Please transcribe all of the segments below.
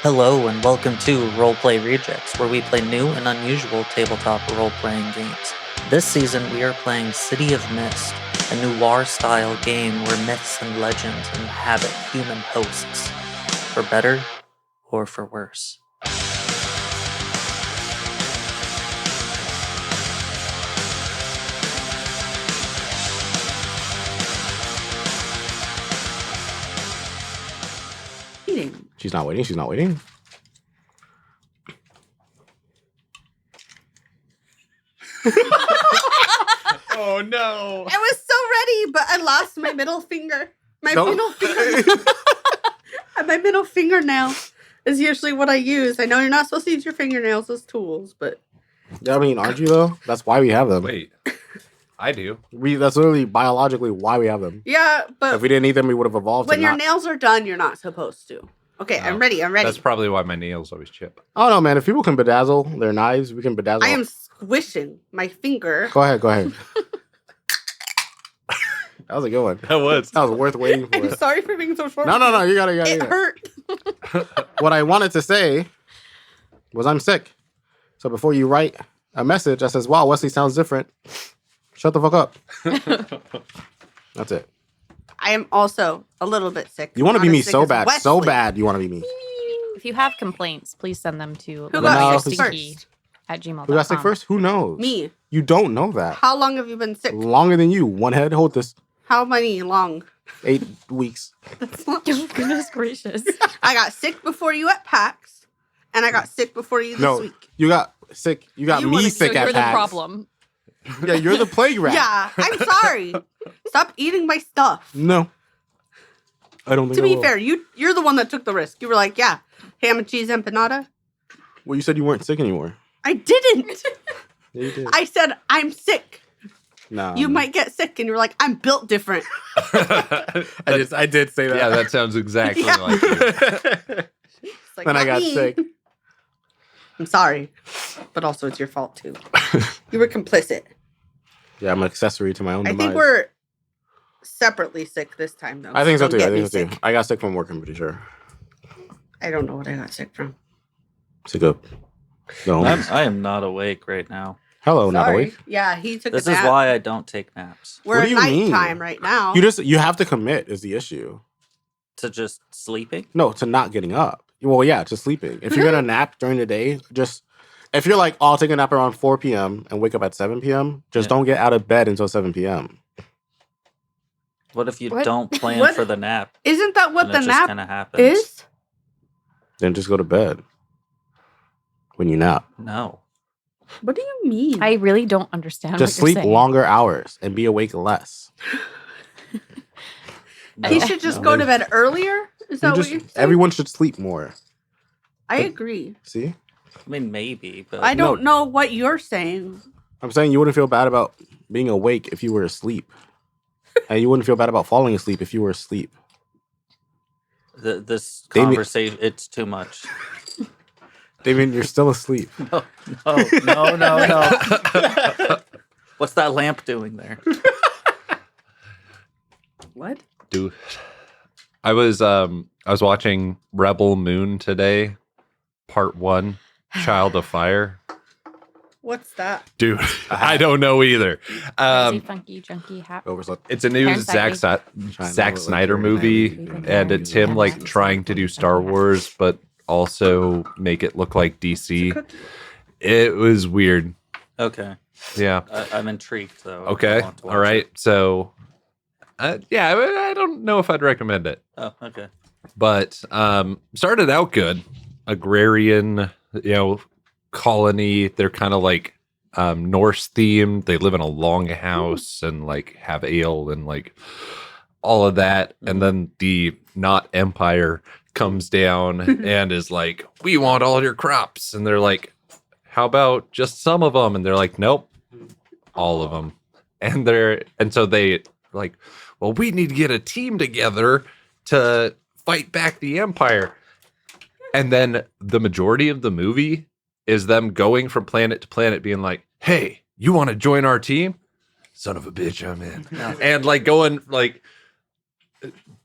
Hello and welcome to Roleplay Rejects, where we play new and unusual tabletop role-playing games. This season we are playing City of Mist, a noir-style game where myths and legends inhabit human hosts, for better or for worse. She's not waiting. She's not waiting. Oh no! I was so ready, but I lost my middle finger. My middle fingernail is usually what I use. I know you're not supposed to use your fingernails as tools, but Yeah, I mean, aren't you though? That's why we have them. Wait, I do. That's literally biologically why we have them. yeah, but If we didn't need them, we would have evolved. when to your not... nails are done, you're not supposed to. Okay, I'm Oh, ready. That's probably why my nails always chip. Oh no, man! If people can bedazzle their knives, we can bedazzle. I am squishing my finger. Go ahead. That was a good one. That was. That was worth waiting for. I'm sorry for being so short. No. You got it. It hurt. What I wanted to say was I'm sick. So before you write a message that says, "Wow, Wesley sounds different," shut the fuck up. That's it. I am also a little bit sick. You want to Not be as me sick so as bad. Wesley. So bad you want to be me. If you have complaints, please send them to Who got sick first? @gmail.com. Who got sick first? Who knows? Me. You don't know that. How long have you been sick? Longer than you. One head. Hold this. How many long? 8 weeks. That's not Oh, goodness gracious. I got sick before you at PAX, and I got sick before you this No, week. you got sick. You got You me wanna- sick So at you're the PAX. problem. Yeah, you're the plague rat. Yeah, I'm sorry. Stop eating my stuff. No. I don't think To I be will. fair, you're the one that took the risk. You were like, yeah, ham and cheese empanada. Well, you said you weren't sick anymore. I didn't. Yeah, you did. I said I'm sick. No. You might get sick, and you're like, I'm built different. I did say that. Yeah, that sounds exactly Yeah. like you. It's like, Then I not got me. sick. I'm sorry, but also it's your fault too. You were complicit. Yeah, I'm an accessory to my own I demise. think we're separately sick this time, though. I think so Don't too. get me sick. I got sick from work, I'm pretty sure. I don't know what I got sick from. Sick up. No. I am not awake right now. Hello, not Sorry. awake. Yeah, he took This a is nap. why I don't take naps. We're What at do you mean? nighttime right now. You have to commit is the issue. To just sleeping? No, to not getting up. Well, yeah, to sleeping. If you're gonna nap during the day, if you're like, I'll take a nap around 4 p.m. and wake up at 7 p.m., just don't get out of bed until 7 p.m. What if you What? don't plan What? for the nap? Isn't that what and the it just nap kind of happens? is? Then just go to bed when you nap. No. What do you mean? I really don't understand Just what you're sleep saying. longer hours and be awake less. No. he should just No. go to bed earlier? Is that what you're saying? Everyone should sleep more. I agree. See? I mean, maybe, but I don't know what you're saying. I'm saying you wouldn't feel bad about being awake if you were asleep. And you wouldn't feel bad about falling asleep if you were asleep. This Damien- conversation, it's too much. Damien, you're still asleep. No. What's that lamp doing there? What? Dude, I was watching Rebel Moon today, Part 1, Child of Fire. What's that? Dude, I don't know either. Crazy, funky, junky, happy. Overslept. It's a new Parasite Zack Snyder movie, and it's him like trying to do Star Wars, but also make it look like DC. It was weird. Okay. Yeah. I'm intrigued, though. I Okay. want to watch All right. it. So, yeah, I don't know if I'd recommend it, Oh, okay. but started out good. Agrarian, colony. They're kind of like Norse themed. They live in a long house and like have ale and like all of that. And then the not empire comes down and is like, we want all your crops. And they're like, how about just some of them? And they're like, nope, all of them. And so they like, well, we need to get a team together to fight back the empire. And then the majority of the movie is them going from planet to planet being like, hey, you want to join our team? Son of a bitch, I'm in. And like going like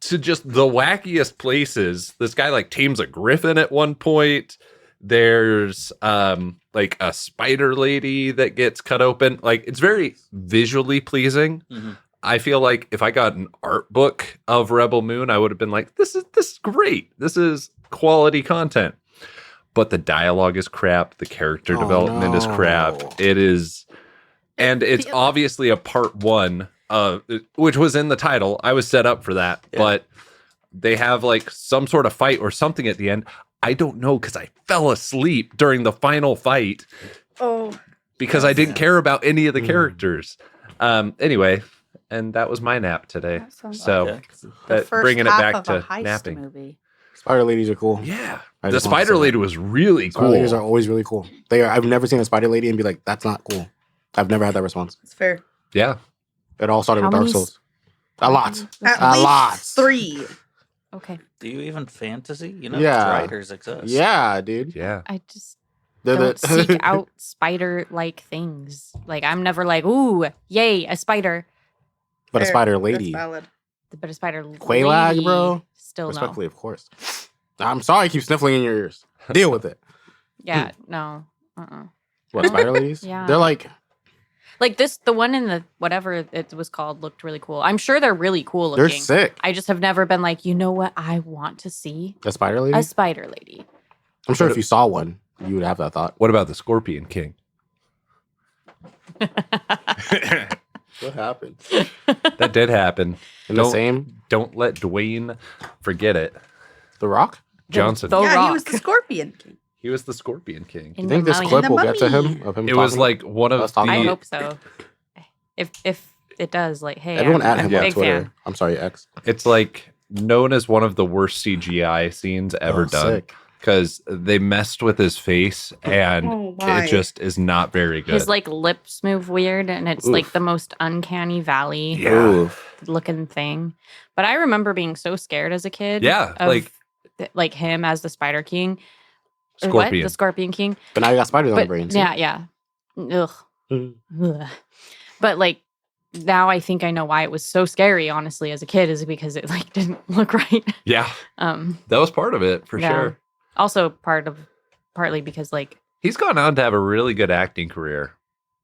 to just the wackiest places. This guy like tames a griffin at one point. There's like a spider lady that gets cut open. Like it's very visually pleasing. Mhm. I feel like if I got an art book of Rebel Moon, I would have been like, this is great. This is quality content. But the dialogue is crap. The character development is crap. no. It is, and it's obviously a part one, which was in the title. I was set up for that, but they have like some sort of fight or something at the end. I don't know because I fell asleep during the final fight. Oh, because I didn't care about any of the characters. Anyway, and that was my nap today. That sounds So Okay. the first bringing it half back of to a heist napping. movie. Spider ladies are cool. Yeah, I the just wanted to spider say lady that. was really Spider ladies are cool. always really cool. They are. I've never seen a spider lady and be like, "That's not cool." I've never had that response. It's fair. Yeah, It all started How with Dark many Souls. A lot. At A least lot. 3. Okay. Do you even fantasy? You know, Yeah. writers exist. Yeah, dude. yeah. I just They're don't the- seek out spider-like things. Like I'm never like, ooh, yay, a spider. but a Fair. spider That's lady. valid. But a spider Quelaag, lady, bro? Still no. Respectfully, of course. I'm sorry I keep sniffling in your ears. Deal with it. Yeah, no. What, spider ladies? Yeah. They're like, Like the one in the whatever it was called looked really cool. I'm sure they're really cool they're looking. sick. I just have never been like, you know what? I want to see A spider lady? a spider lady. I'm sure if you saw one, you would have that thought. What about the Scorpion King? What happened? That did happen. In the Don't- same Don't let Dwayne forget it. The Rock? Johnson. The yeah, Rock. he was the Scorpion King. He was the Scorpion King. In You think the this Mummy. clip The will get to Mummy. him? Of him It was talking? like one of Us talking I about the. hope so. If it does, like, hey, Everyone I'm at him a on big Twitter. fan. I'm sorry, X. It's like known as one of the worst CGI scenes ever Oh, done sick. because they messed with his face and Oh, why? it just is not very good. His like lips move weird, and it's like the most uncanny valley Yeah. Oof. looking thing. But I remember being so scared as a kid. Yeah, of like him as the Spider King. Or Scorpion. What? The Scorpion King. But now you got spiders on the But brain. see? yeah, yeah. Ugh. Mm. Ugh. But like now I think I know why it was so scary, honestly, as a kid, is because it like didn't look right. Yeah, Um that was part of it for Yeah. sure. also partly because like He's gone on to have a really good acting career.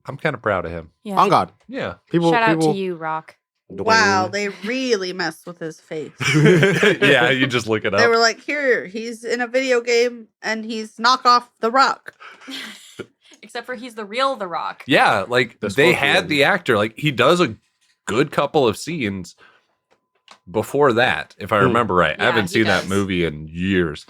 I'm kind of proud of him. yeah. On God. Yeah. People, Shout out people, to you, Rock. Wow, Dwayne. they really messed with his face. Yeah, you just look it They up. were like, here, he's in a video game and he's knockoff The Rock. Except for he's the real The Rock. Yeah, like The they Scorpion. had the actor. Like he does a good couple of scenes before that, if I Hmm. remember right. I Yeah, haven't he seen that does. movie in years.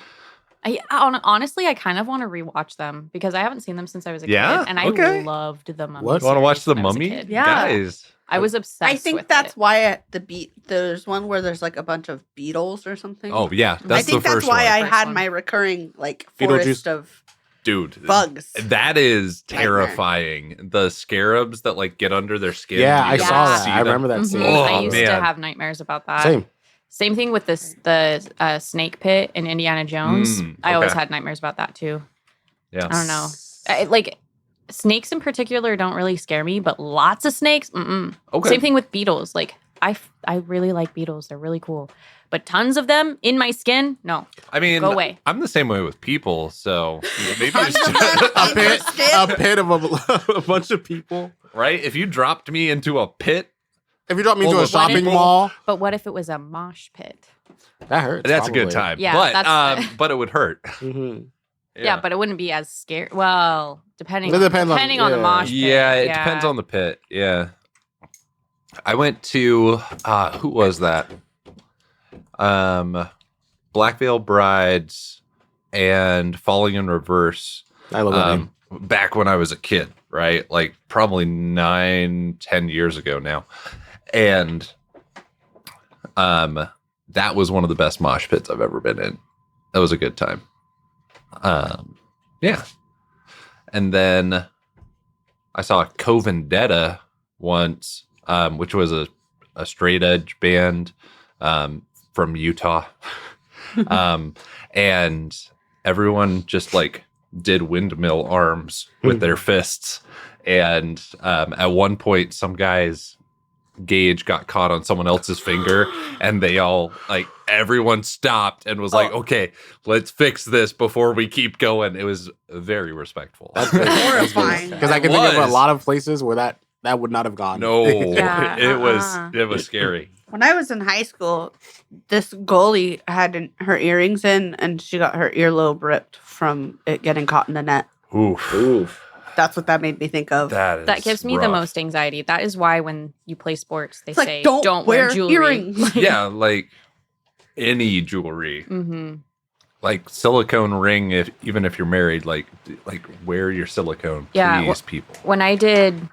Honestly, I kind of want to rewatch them because I haven't seen them since I was a Yeah? kid, and I Okay. loved the Mummy. What? You want to watch series The when I was a Mummy? kid. Yeah. Guys. I was obsessed. I think with that's it. why at the there's one where there's like a bunch of beetles or something. Oh, yeah. That's I think the that's first why one. I First had one. my recurring like Beetlejuice. forest of Dude. bugs. That is Nightmare. terrifying. The scarabs that like get under their skin. Yeah, you I don't saw Yeah. that. see I them. remember that Mhm. scene. Oh, I used to man. have nightmares about that. Same. Same thing with the snake pit in Indiana Jones. I always okay. had nightmares about that too. Yeah. I don't know. Like snakes in particular don't really scare me, but lots of snakes. Okay. Same thing with beetles. Like I really like beetles. They're really cool. But tons of them in my skin, no. I mean, Go away. I'm the same way with people, so maybe Tons it's of them a in your pit, skin? a pit of a bunch of people. right. If you dropped me into a pit, If you drop me into Full a of shopping people. mall, But what if it was a mosh pit? that hurts. that's a good probably. time. Yeah, but that's- but it would hurt. Mhm. Yeah, but it wouldn't be as scary. Well, depending It depends on- depending on the yeah. mosh pit. Yeah, it depends on the pit. Yeah. I went to who was that? Black Veil Brides and Falling in Reverse. I love that name. Back when I was a kid, right? Like probably 9-10 years ago now. And that was one of the best mosh pits I've ever been in. That was a good time. Yeah. And then I saw Covendetta once, which was a straight edge band from Utah. And everyone just like did windmill arms with their fists. And at one point, some guys gauge got caught on someone else's finger, and they all like everyone stopped and was like, "Okay, let's fix this before we keep going." It was very respectful. That's good. Horrifying. Because I can think of a lot of places where that would not have gone. No, Yeah, it was scary. When I was in high school, this goalie had her earrings in, and she got her earlobe ripped from it getting caught in the net. Oof. That's what that made me think of. That gives me the rough. most anxiety. That is why when you play sports, they It's like, say don't wear wear jewelry. earrings. Yeah, like any jewelry, Mm-hmm. like silicone ring. Even if you're married, like wear your silicone, Yeah, please, people. When I did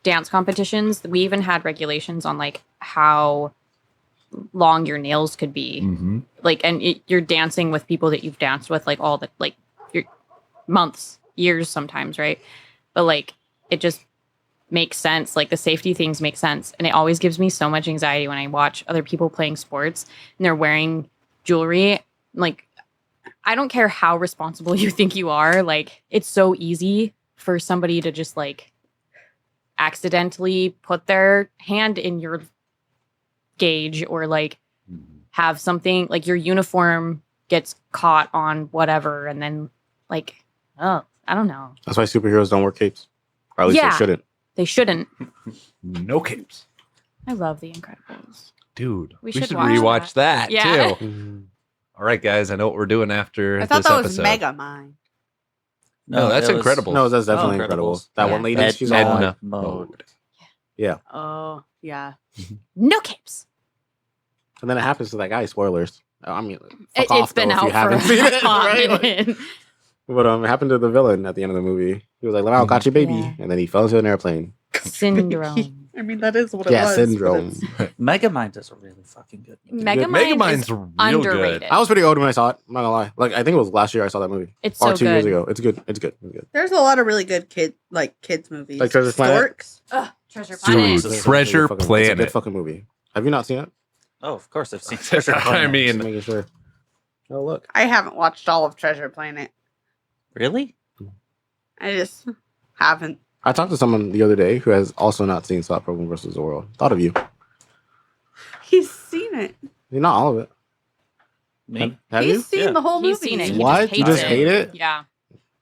dance competitions, we even had regulations on like how long your nails could be. Mm-hmm. Like, and you're dancing with people that you've danced with like all the like your months, years sometimes, right? But like it just makes sense. Like the safety things make sense, and it always gives me so much anxiety when I watch other people playing sports and they're wearing jewelry. Like, I don't care how responsible you think you are. Like, it's so easy for somebody to just like accidentally put their hand in your gauge or like have something like your uniform gets caught on whatever, and then like, oh, I don't know. That's why superheroes don't wear capes. Or at least Yeah. they shouldn't. They shouldn't. No capes, I love The Incredibles. dude. We We should should watch rewatch that, Yeah. too. All right, guys. I know what we're doing after I thought this that was episode. Mega Mind. No, that's it was incredible. No, that's definitely Oh, incredible. Incredibles. That Yeah. one lady, she's all Edna like, mode. Oh, yeah. No capes. and then it happens to that guy. Spoilers. I mean, fuck It's off, been though, if out you haven't for seen it, a hot right? Like, minute. but it happened to the villain at the end of the movie. He was like, "Wow, got you, baby," Yeah. and then he fell into an airplane. Syndrome. I mean, that is what it Yeah, was. but syndrome. it's- Megamind is a really fucking good movie. Megamind is real underrated. good. I was pretty old when I saw it. I'm not gonna lie. Like I think it was last year I saw that movie, It's or so 2 years good. ago. It's good. It's good. It's good. There's a lot of really good kids movies. Like Treasure Planet? Storks. Ugh, Treasure Dude, Planet. Planet. It's a Treasure fucking- It's a Planet. good fucking movie. Have you not seen it? Oh, of course I've seen Treasure I Planet. mean, Just making sure. Oh look. I haven't watched all of Treasure Planet. Really? I just haven't. I talked to someone the other day who has also not seen Scott Pilgrim versus the World. Thought of you. He's seen it. Not all of it. Me? Have He's you? seen Yeah. the whole He's movie. seen it. He What? You just hate it? Yeah.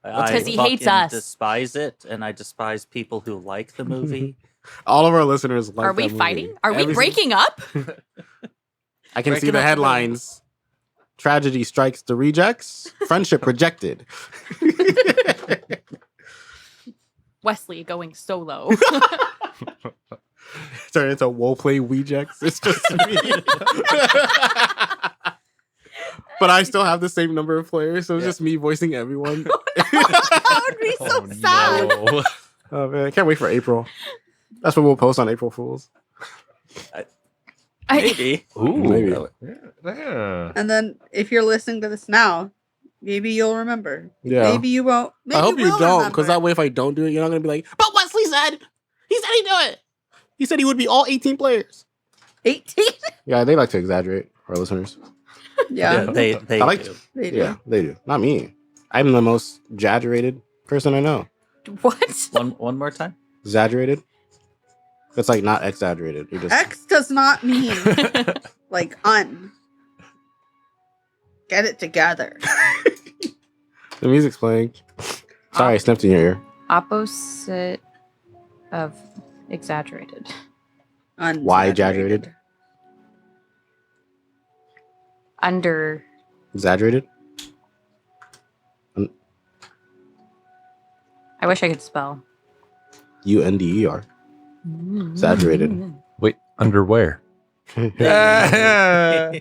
I 'cause he hates fucking us. despise it, and I despise people who like the movie. All of our listeners like Are we that movie. fighting? Are we Every- breaking up? I can see Breaking the up the headlines. Tragedy strikes the rejects. Friendship rejected. Wesley going solo. Turn into Woe Play Rejects. It's just me. But I still have the same number of players, so it's just me voicing everyone. That would be so sad. no. Oh man, I can't wait for April. That's what we'll post on April Fools. Maybe. Ooh, Maybe. Yeah. And then if you're listening to this now, maybe you'll remember. Yeah. Maybe you won't. Maybe I hope you will don't, remember. because that way if I don't do it, you're not gonna be like, but Wesley said he'd do it. He said he would be all 18 players. 18. Yeah, they like to exaggerate, our listeners. Yeah, They I like do. they do. Yeah, they do. Not me. I'm the most exaggerated person I know. What? One more time. Exaggerated? It's like not exaggerated. You just X does not mean like un. Get it together. the music's playing. Sorry, I sniffed in your ear. Opposite of exaggerated. Why exaggerated? Under. Exaggerated? I wish I could spell. UNDER. Exaggerated. Wait, underwear. Yeah,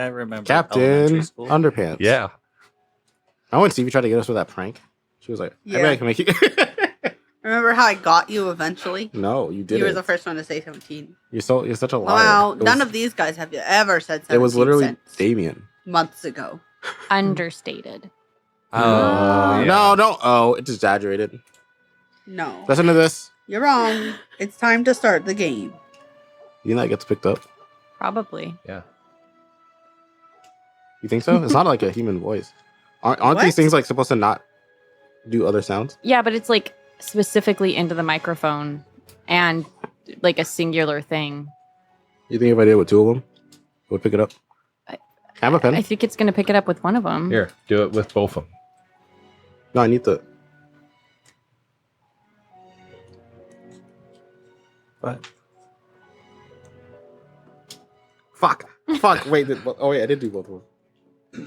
I remember. Captain elementary school. Underpants. Yeah. I went Stevie tried to get us with that prank. She was like, I bet Yeah. I can make you. Remember how I got you eventually? No, you didn't. You were the first one to say 17. You're such a liar. Wow, It none was- of these guys have ever said 17 It was literally since Damien. months ago. Understated. Oh, No, don't. Oh, it's exaggerated. No, Listen to this. you're wrong. It's time to start the game. You know that gets picked up. Probably. Yeah. You think so? It's not like a human voice. Aren't these What? things like supposed to not do other sounds? Yeah, but it's like specifically into the microphone and like a singular thing. You think if I did it with two of them, it would pick it up? I- Have a pen? I think it's gonna pick it up with one of them. Here, do it with both of them. No, I need the. But Fuck. Wait. Oh, wait, I did do both of them.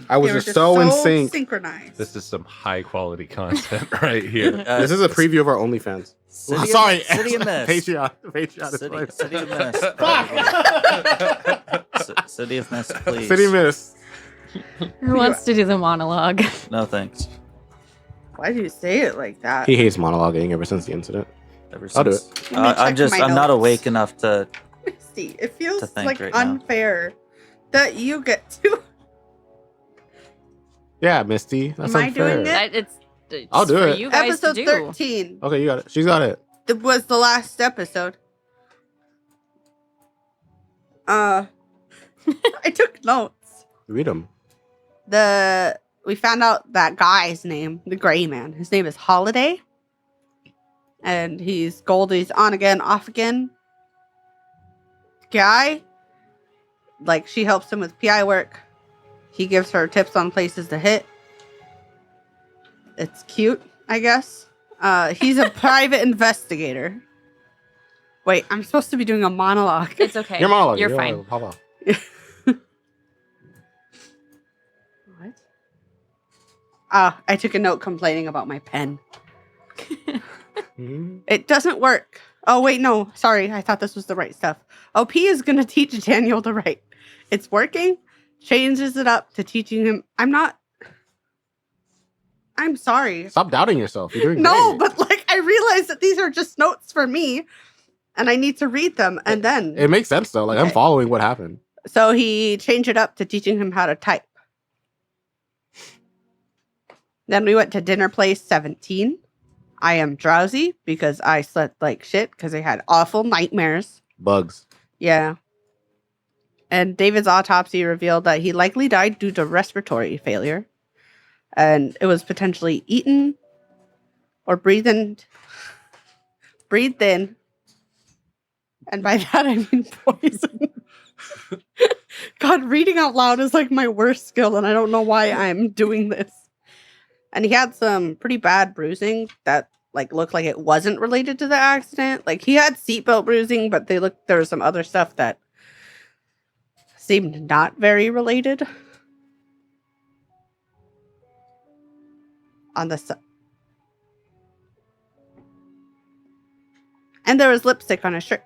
I was They were just so in sync. synchronized. This is some high quality content right here. This is a preview of our OnlyFans. City Sorry. City of Mist. Patreon. Is City, fine. City of Mist. City of Mist, please. City Miss. Who wants to do the monologue? No thanks. Why do you say it like that? He hates monologuing ever since the incident. Ever I'll do since- Let me I'm check my I'm not notes. awake enough to. See, it feels To think like right now. unfair that you get to. Yeah, Misty. That's Am I unfair. doing it? It's I'll do for it. you guys Episode to do. 13 Okay, you got it. She's got it. was the last episode. I took notes. Read them. We found out that guy's name, the gray man. His name is Holiday. And he's Goldie's on again, off again guy. Like, she helps him with PI work. He gives her tips on places to hit. It's cute, I guess. He's a private investigator. Wait, I'm supposed to be doing a monologue. It's okay. Your monologue. You're your fine. monologue. Papa. What? I took a note complaining about my pen. Mhm. It doesn't work. Oh, wait, no. Sorry. I thought this was the right stuff. OP is going to teach Daniel to write. It's working. Changes it up to teaching him. I'm sorry. Stop doubting yourself. You're doing No, great. but like, I realize that these are just notes for me and I need to read them. And then, It makes sense, though. Like, I'm Okay. following what happened. so he changed it up to teaching him how to type. Then we went to dinner place 17. I am drowsy because I slept like shit because I had awful nightmares. Bugs. Yeah. And David's autopsy revealed that he likely died due to respiratory failure. And it was potentially eaten or breathed in. And by that I mean poison. God, reading out loud is like my worst skill, and I don't know why I'm doing this. And he had some pretty bad bruising that like looked like it wasn't related to the accident. Like he had seatbelt bruising, but there was some other stuff that seemed not very related. On the side. And there was lipstick on his shirt.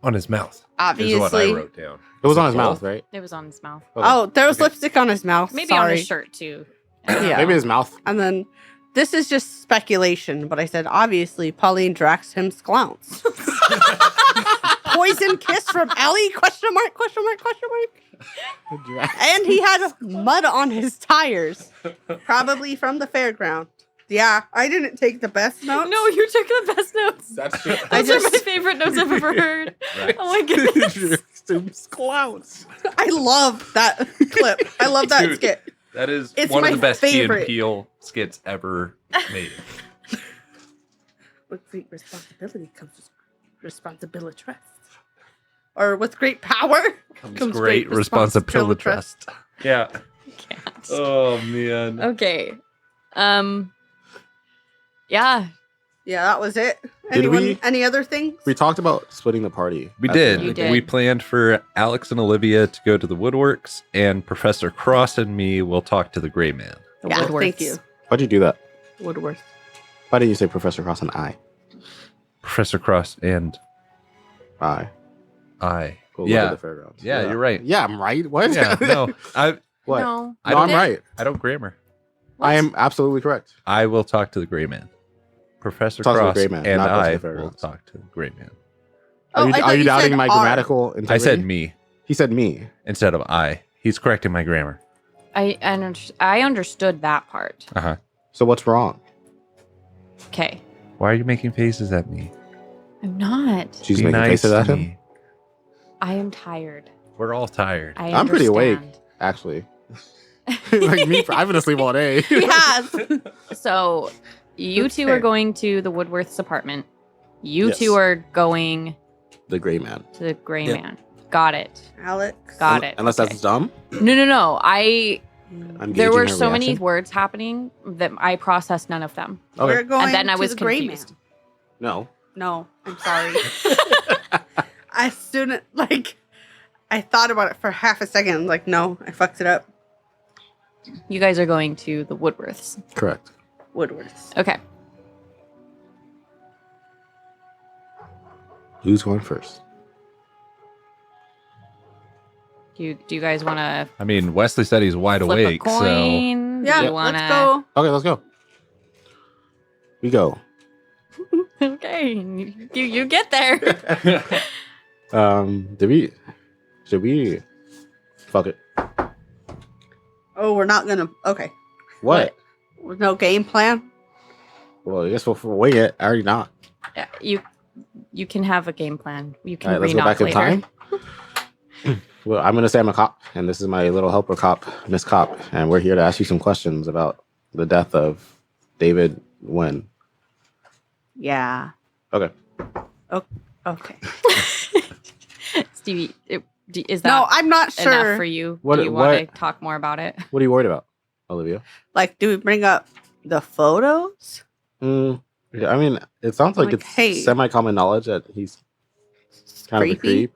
On his mouth. Is what I Obviously. wrote down. It was on his Both? mouth, right? It was on his mouth. Okay. Oh, there was Okay. lipstick on his mouth. Maybe Sorry. on his shirt too. Yeah. Maybe his mouth. And then this is just speculation, but I said obviously Pauline drags him clowns. Poison kiss from Ellie? Question mark, question mark, question mark. And he had mud on his tires. Probably from the fairground. Yeah, I didn't take the best notes. No, you took the best notes. That's true. I Those are my just- favorite notes I've ever heard. Right. Oh my goodness. Clowns. I love that clip. I love that Dude. skit. That is It's one of my the best Key favorite. and Peele skits ever made. With great responsibility comes responsibility trust. Or with great power Comes great responsibility. trust. Yeah. Can't. Oh man. Okay. Yeah. Yeah, that was it. Did Anyone? we- Any other things? We talked about splitting the party. We at the did. end. You did. We planned for Alex and Olivia to go to the woodworks, and Professor Cross and me will talk to the Gray Man. The Yeah, Woodworths. thank you. Why'd you do that? Woodworth. Why didn't you say Professor Cross and I? Professor Cross and I. I. Go look Yeah. at the fairgrounds. Yeah, you're right. Yeah, I'm right. What? Yeah. No, What? No. I No, I'm don't- right. I don't grammar. I am absolutely correct. I will talk to the Gray Man. Professor Talk to the Cross Gray Man, and not go to the I will fairgrounds. talk to the Gray Man. Oh, I Are thought you you doubting said my R. grammatical integrity? I said me He said me. instead of I. He's correcting my grammar. I understood that part. Uh huh. So what's wrong? Okay. Why are you making faces at me? I'm not. She's Be making nice faces to at him. me. I am tired. We're all tired. I'm pretty awake. understand. Actually, like me, I've been asleep all day. He has. So, you That's two fair. are going to the Woodworth's apartment. You Yes. two are going The gray man. To the gray Yep. man. Got it. Alex. Got it. Unless Okay. that's dumb. No. I'm There gauging were her so many reaction. words happening that I processed none of them. Okay. We're going And then I to was the gray confused. man. No. No, I'm sorry. As soon as, I thought about it for half a second. I'm like, no, I fucked it up. You guys are going to the Woodworths. Correct. Woodwards. Okay. Who's going first? Do you guys want to I mean, Wesley said he's wide flip awake, a so coin? Yeah, Do you wanna... let's go. Okay, let's go. We go. Okay, you get there. Should we? Fuck it. Oh, we're not gonna. Okay. What? With no game plan. Well, I guess we'll wing it. I already not. Yeah, you can have a game plan. You All can right, let's go back re-knock in later. time. Well, I'm gonna say I'm a cop, and this is my little helper cop, Miss Cop, and we're here to ask you some questions about the death of David Wen. Yeah. Okay. Okay. Stevie, is No, that I'm not enough sure. for you? What- Do you want to what- talk more about it? What are you worried about, Olivia? Do we bring up the photos? Yeah, I mean, it sounds like Like, it's hey. semi-common knowledge that he's kind of a creep.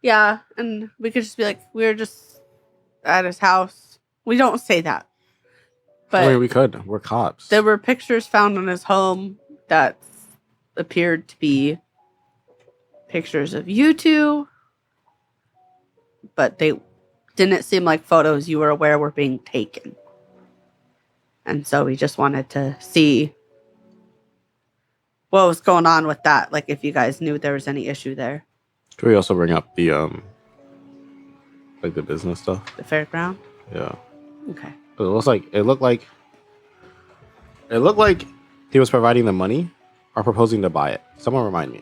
Yeah, and we could just be like, we were just at his house. We don't say that. But I mean, we could. We're cops. there were pictures found in his home that appeared to be pictures of you two, but they didn't seem like photos you were aware were being taken. And so we just wanted to see what was going on with that. Like, if you guys knew there was any issue there. Could we also bring up the the business stuff? The fairground? Yeah. Okay. It looked like he was providing the money or proposing to buy it. Someone remind me.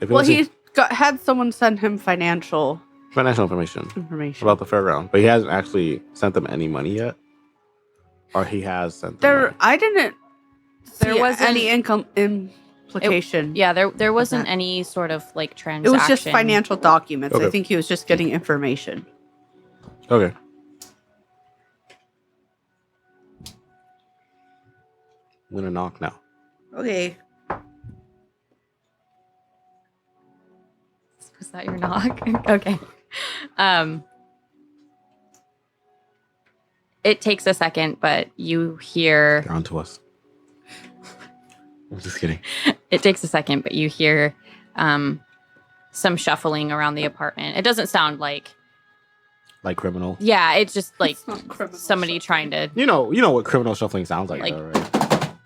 If it Well, was he had someone send him financial financial information information. about the fairground, but he hasn't actually sent them any money yet. Or he has sent them There, money. I didn't There see wasn't- any income implication. Yeah, there wasn't Okay. any sort of like It transaction. was just financial documents. I Okay. think he was just getting information. Okay. I'm gonna knock now. Okay. Was that your knock? Okay. It takes a second, but you hear. They're on to us. I'm just kidding. It takes a second, but you hear some shuffling around the apartment. It doesn't sound like. Like criminal. Yeah, it's just like It's not criminal somebody trying to. You know what criminal shuffling sounds like, Like- though, right?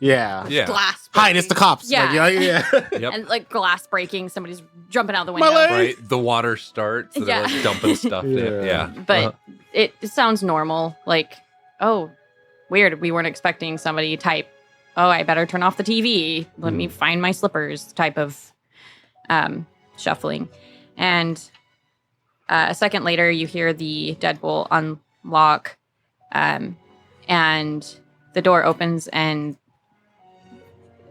Yeah. yeah. glass. Hi, it's the cops. Yeah. Like, yeah. Yep. And like glass breaking, somebody's jumping out the My window. leg. Right. The water starts. And Yeah. they're like dumping stuff in. Yeah. Yeah. But it sounds normal. Like, oh, weird. We weren't expecting somebody type, oh, I better turn off the TV. Let me find my slippers type of shuffling. And a second later, you hear the deadbolt unlock and the door opens and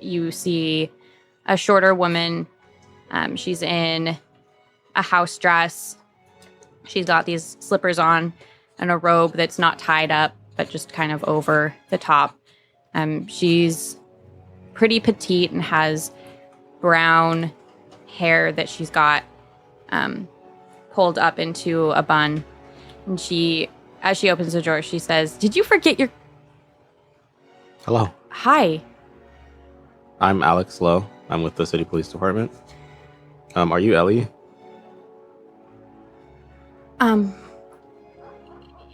you see a shorter woman. She's in a house dress. She's got these slippers on and a robe that's not tied up, but just kind of over the top. She's pretty petite and has brown hair that she's got pulled up into a bun. And as she opens the door, she says, "Did you forget your..." Hello. Hi. I'm Alex Lowe. I'm with the City Police Department. Are you Ellie?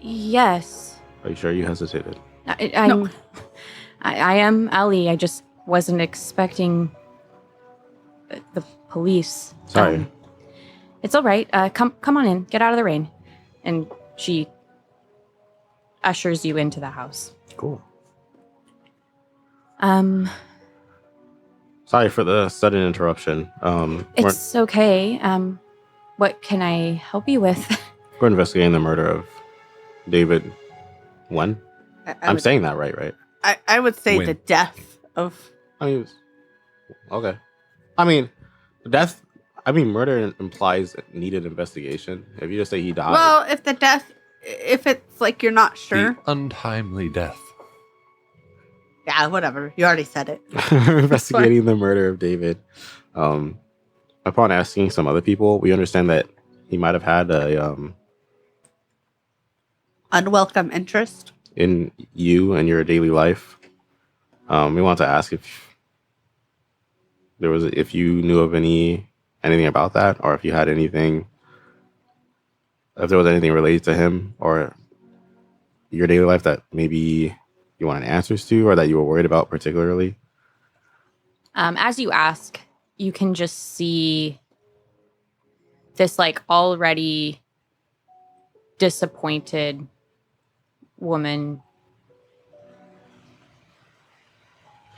Yes. Are you sure you hesitated? I am Ellie. I just wasn't expecting the police. Sorry. It's all right. Come on in. Get out of the rain. And she ushers you into the house. Cool. It's Sorry for the sudden interruption. okay. What can I help you with? We're investigating the murder of David Wen. I'm saying that right? I would say When? the death of. I mean, okay. I mean, the death. I mean, murder implies needed investigation. If you just say he died, Well, if it's like you're not sure. The untimely death. Yeah, whatever. You already said it. investigating the murder of David. Upon asking some other people, we understand that he might have had a Unwelcome interest. in you and your daily life. We want to ask if if you knew of anything about that, or if you had anything, if there was anything related to him or your daily life that maybe you wanted answers to, or that you were worried about particularly. As you ask, you can just see this like already disappointed woman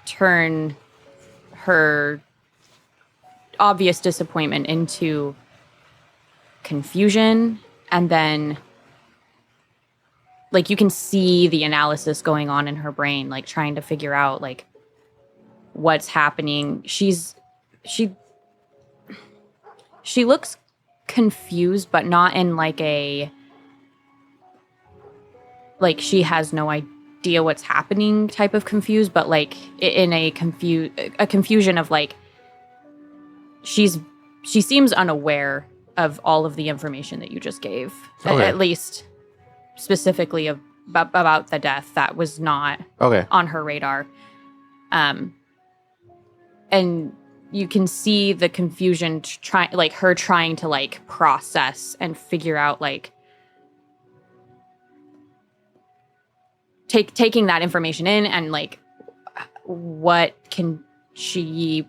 turn her obvious disappointment into confusion, and then like you can see the analysis going on in her brain, like trying to figure out like what's happening. She looks confused, but not in like she has no idea what's happening type of confused, but like in a confusion of like she seems unaware of all of the information that you just gave. Okay. At least specifically about the death. That was not Okay. on her radar. And you can see the confusion her trying to like process and figure out like taking that information in and like what can she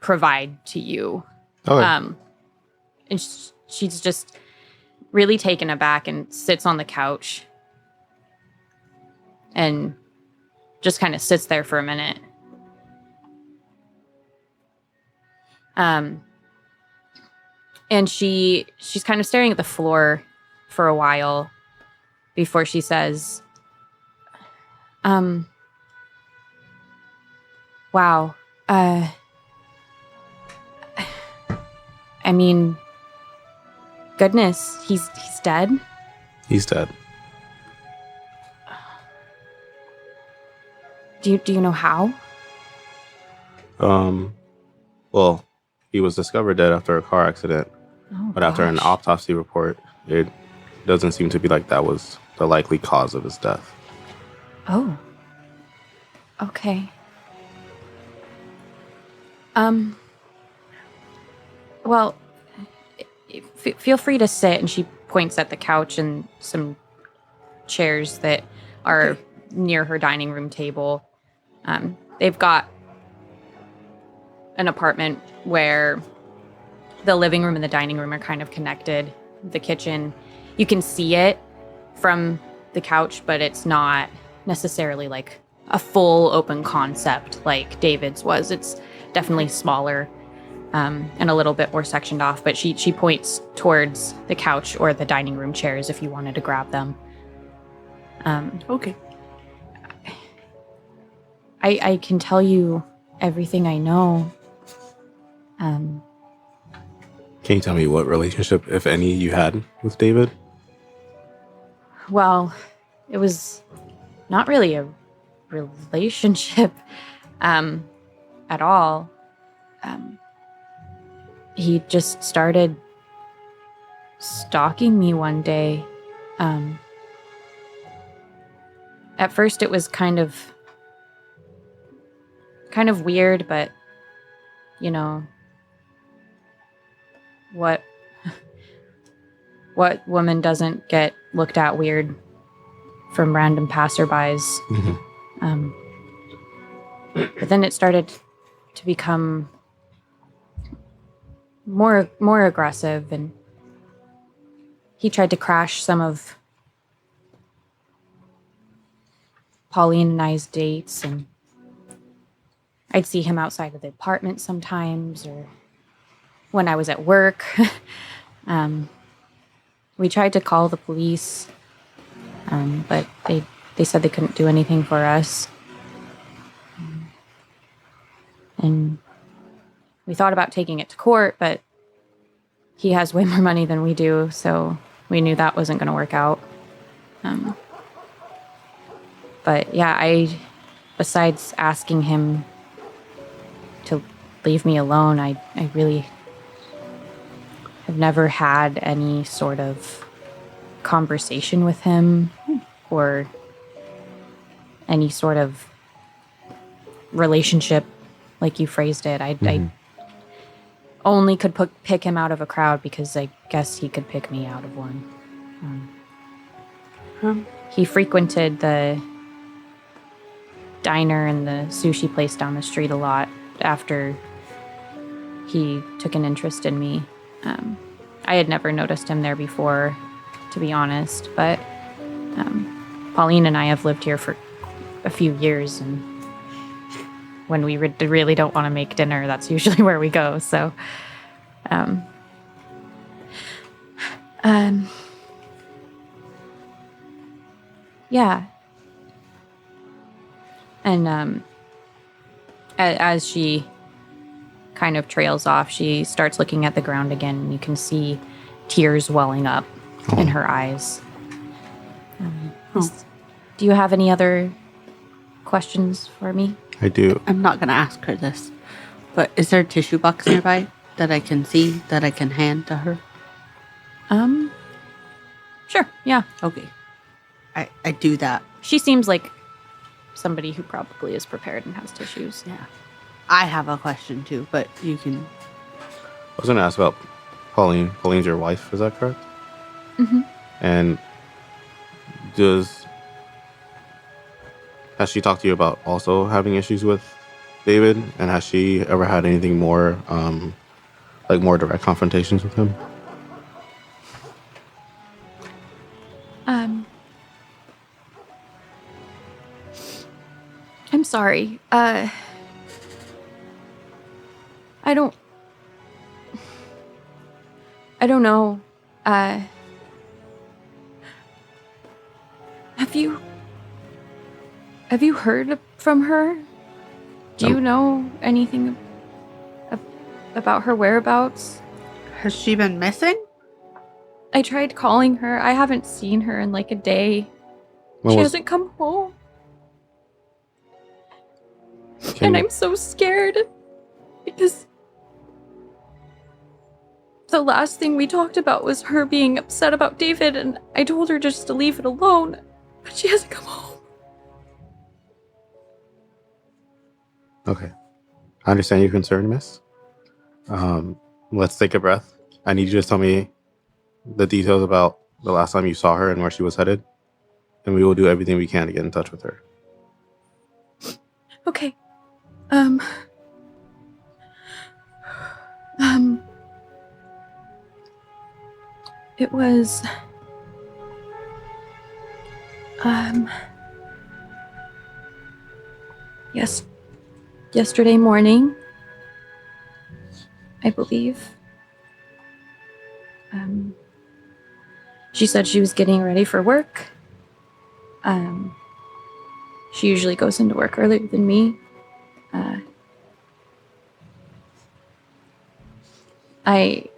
provide to you. Okay. And she's just really taken aback and sits on the couch and just kind of sits there for a minute. And she's kind of staring at the floor for a while before she says, wow. I mean, goodness, he's dead. He's dead. Do you know how? Well, he was discovered dead after a car accident, Oh, but after an gosh. autopsy report, it doesn't seem to be like that was the likely cause of his death. Oh. Okay. Well, feel free to sit. And she points at the couch and some chairs that are near her dining room table. They've got an apartment where the living room and the dining room are kind of connected. The kitchen, you can see it from the couch, but it's not necessarily like a full open concept like David's was. It's definitely smaller and a little bit more sectioned off, but she points towards the couch or the dining room chairs if you wanted to grab them. Okay. I can tell you everything I know. Can you tell me what relationship, if any, you had with David? Well, it was not really a relationship at all. He just started stalking me one day. At first it was kind of weird, but you know, what woman doesn't get looked at weird from random passerbys? Mm-hmm. But then it started to become more aggressive, and he tried to crash some of Pauline and I's dates, and I'd see him outside of the apartment sometimes, or when I was at work. We tried to call the police, but they said they couldn't do anything for us. And we thought about taking it to court, but he has way more money than we do, so we knew that wasn't going to work out. But yeah, besides asking him to leave me alone, I really have never had any sort of conversation with him or any sort of relationship, like you phrased it. I only could pick him out of a crowd because I guess he could pick me out of one. He frequented the diner and the sushi place down the street a lot after he took an interest in me. I had never noticed him there before, to be honest, but Pauline and I have lived here for a few years, and when we really don't want to make dinner, that's usually where we go. So, yeah. And as she kind of trails off, she starts looking at the ground again, and you can see tears welling up in her eyes. Do you have any other questions for me? I do. I'm not going to ask her this, but is there a tissue box nearby that I can see, that I can hand to her? Sure, yeah. Okay. I do that. She seems like somebody who probably is prepared and has tissues. Yeah. I have a question too, but you can... I was going to ask about Pauline. Pauline's your wife, is that correct? Mm-hmm. And has she talked to you about also having issues with David? And has she ever had anything more, like more direct confrontations with him? I'm sorry. I don't know. Have you heard from her? Do you know anything about her whereabouts? Has she been missing? I tried calling her. I haven't seen her in like a day. She hasn't come home. And I'm so scared because the last thing we talked about was her being upset about David, and I told her just to leave it alone, but she hasn't come home. Okay. I understand your concern, miss. Let's take a breath. I need you to tell me the details about the last time you saw her and where she was headed, and we will do everything we can to get in touch with her. Okay. It was yesterday morning, I believe. She said she was getting ready for work. She usually goes into work earlier than me. I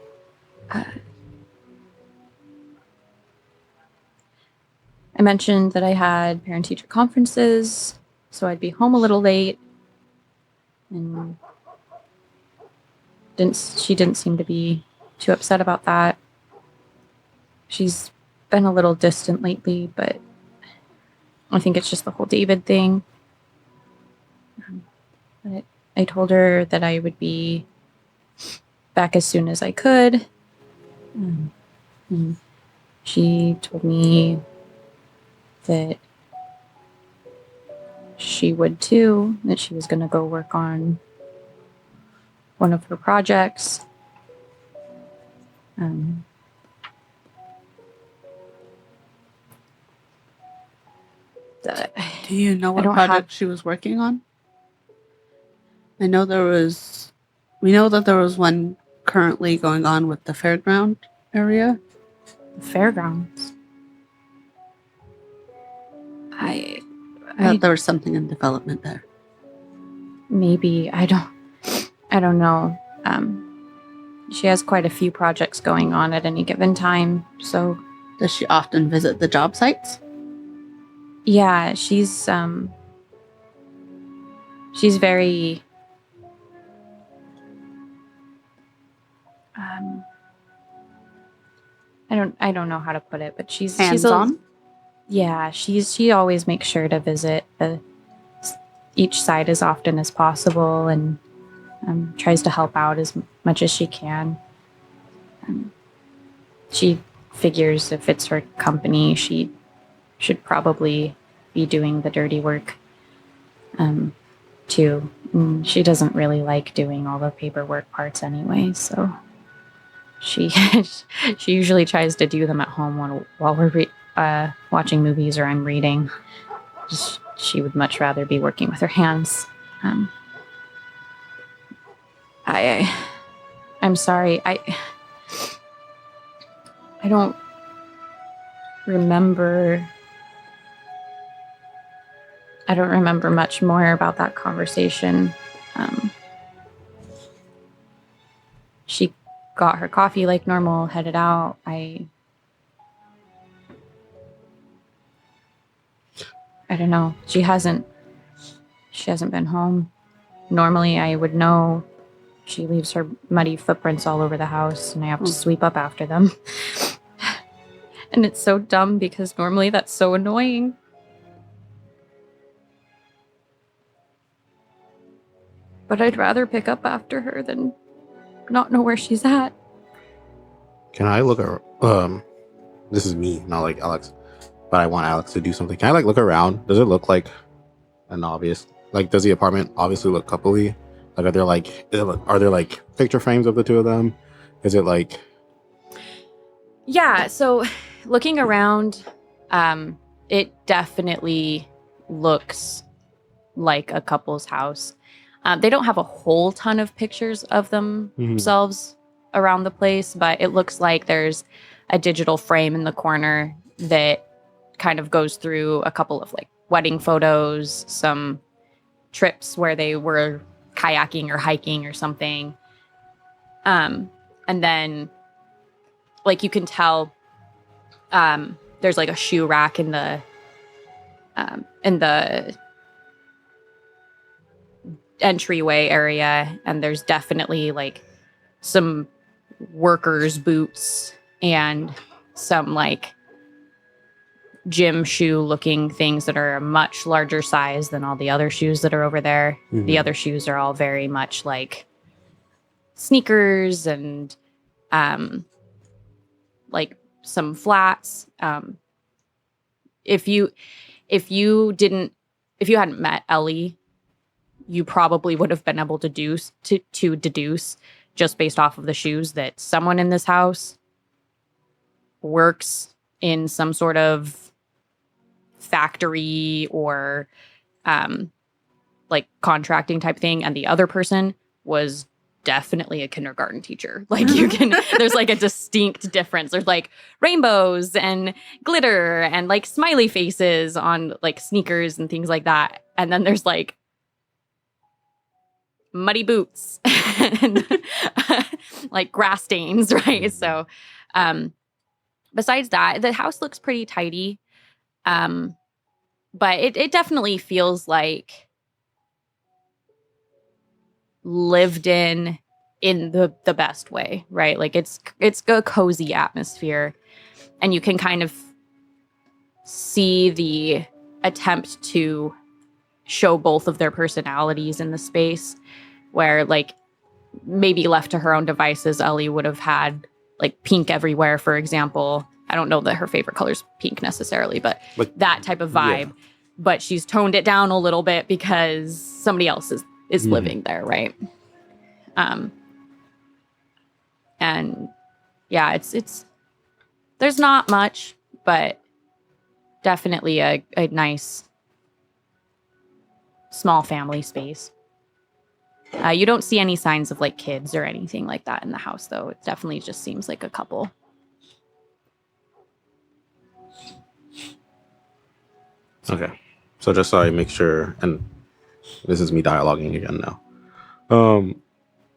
mentioned that I had parent-teacher conferences, so I'd be home a little late, and she didn't seem to be too upset about that. She's been a little distant lately, but I think it's just the whole David thing. But I told her that I would be back as soon as I could. And she told me that she would too, that she was going to go work on one of her projects. Do you know what project she was working on? We know that there was one currently going on with the fairground area. The fairgrounds? I thought there was something in development there. Maybe. I don't know. She has quite a few projects going on at any given time. So, Does she often visit the job sites? yeah, she's very I don't know how to put it, but she's Hands-on? she always makes sure to visit each side as often as possible, and tries to help out as much as she can. She figures if it's her company, she should probably be doing the dirty work too. She doesn't really like doing all the paperwork parts anyway, so she she usually tries to do them at home while we're watching movies or I'm reading. She would much rather be working with her hands. I'm sorry. I don't remember. I don't remember much more about that conversation. She got her coffee like normal, headed out. I don't know. She hasn't been home. Normally I would know. She leaves her muddy footprints all over the house, and I have to sweep up after them. And it's so dumb because normally that's so annoying. But I'd rather pick up after her than not know where she's at. Can I look at this is me, not like Alex, but I want Alex to do something. Can I like look around? Does it look like an obvious, like, does the apartment obviously look coupley? Like, are there like picture frames of the two of them? Is it like, Yeah, so looking around, it definitely looks like a couple's house. They don't have a whole ton of pictures of themselves around the place, but it looks like there's a digital frame in the corner that kind of goes through a couple of like wedding photos, some trips where they were kayaking or hiking or something. And then like you can tell there's like a shoe rack in the entryway area, and there's definitely like some workers' boots and some like gym shoe looking things that are a much larger size than all the other shoes that are over there. The other shoes are all very much like sneakers and like some flats. If you hadn't met Ellie, you probably would have been able to deduce just based off of the shoes that someone in this house works in some sort of factory or like contracting type thing, and the other person was definitely a kindergarten teacher. Like there's like a distinct difference. There's like rainbows and glitter and like smiley faces on like sneakers and things like that. And then there's like muddy boots and like grass stains, right? So besides that, the house looks pretty tidy. But it definitely feels like lived in the best way, right? Like it's a cozy atmosphere, and you can kind of see the attempt to show both of their personalities in the space, where like maybe left to her own devices, Ellie would have had like pink everywhere, for example. I don't know that her favorite color is pink necessarily, but that type of vibe. Yeah. But she's toned it down a little bit because somebody else is living there, right? And yeah, it's there's not much, but definitely a nice small family space. You don't see any signs of like kids or anything like that in the house, though. It definitely just seems like a couple. okay. So just so I make sure, and this is me dialoguing again now.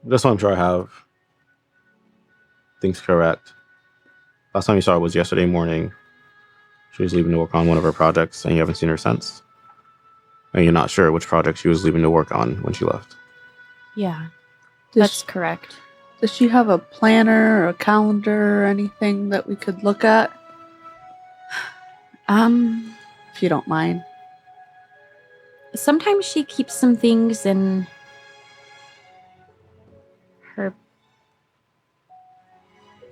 Just so I'm sure I have things correct. Last time you saw her was yesterday morning. She was leaving to work on one of her projects, and you haven't seen her since. And you're not sure which project she was leaving to work on when she left. Yeah, Does that's correct. Does she have a planner or a calendar or anything that we could look at? If you don't mind. Sometimes she keeps some things in her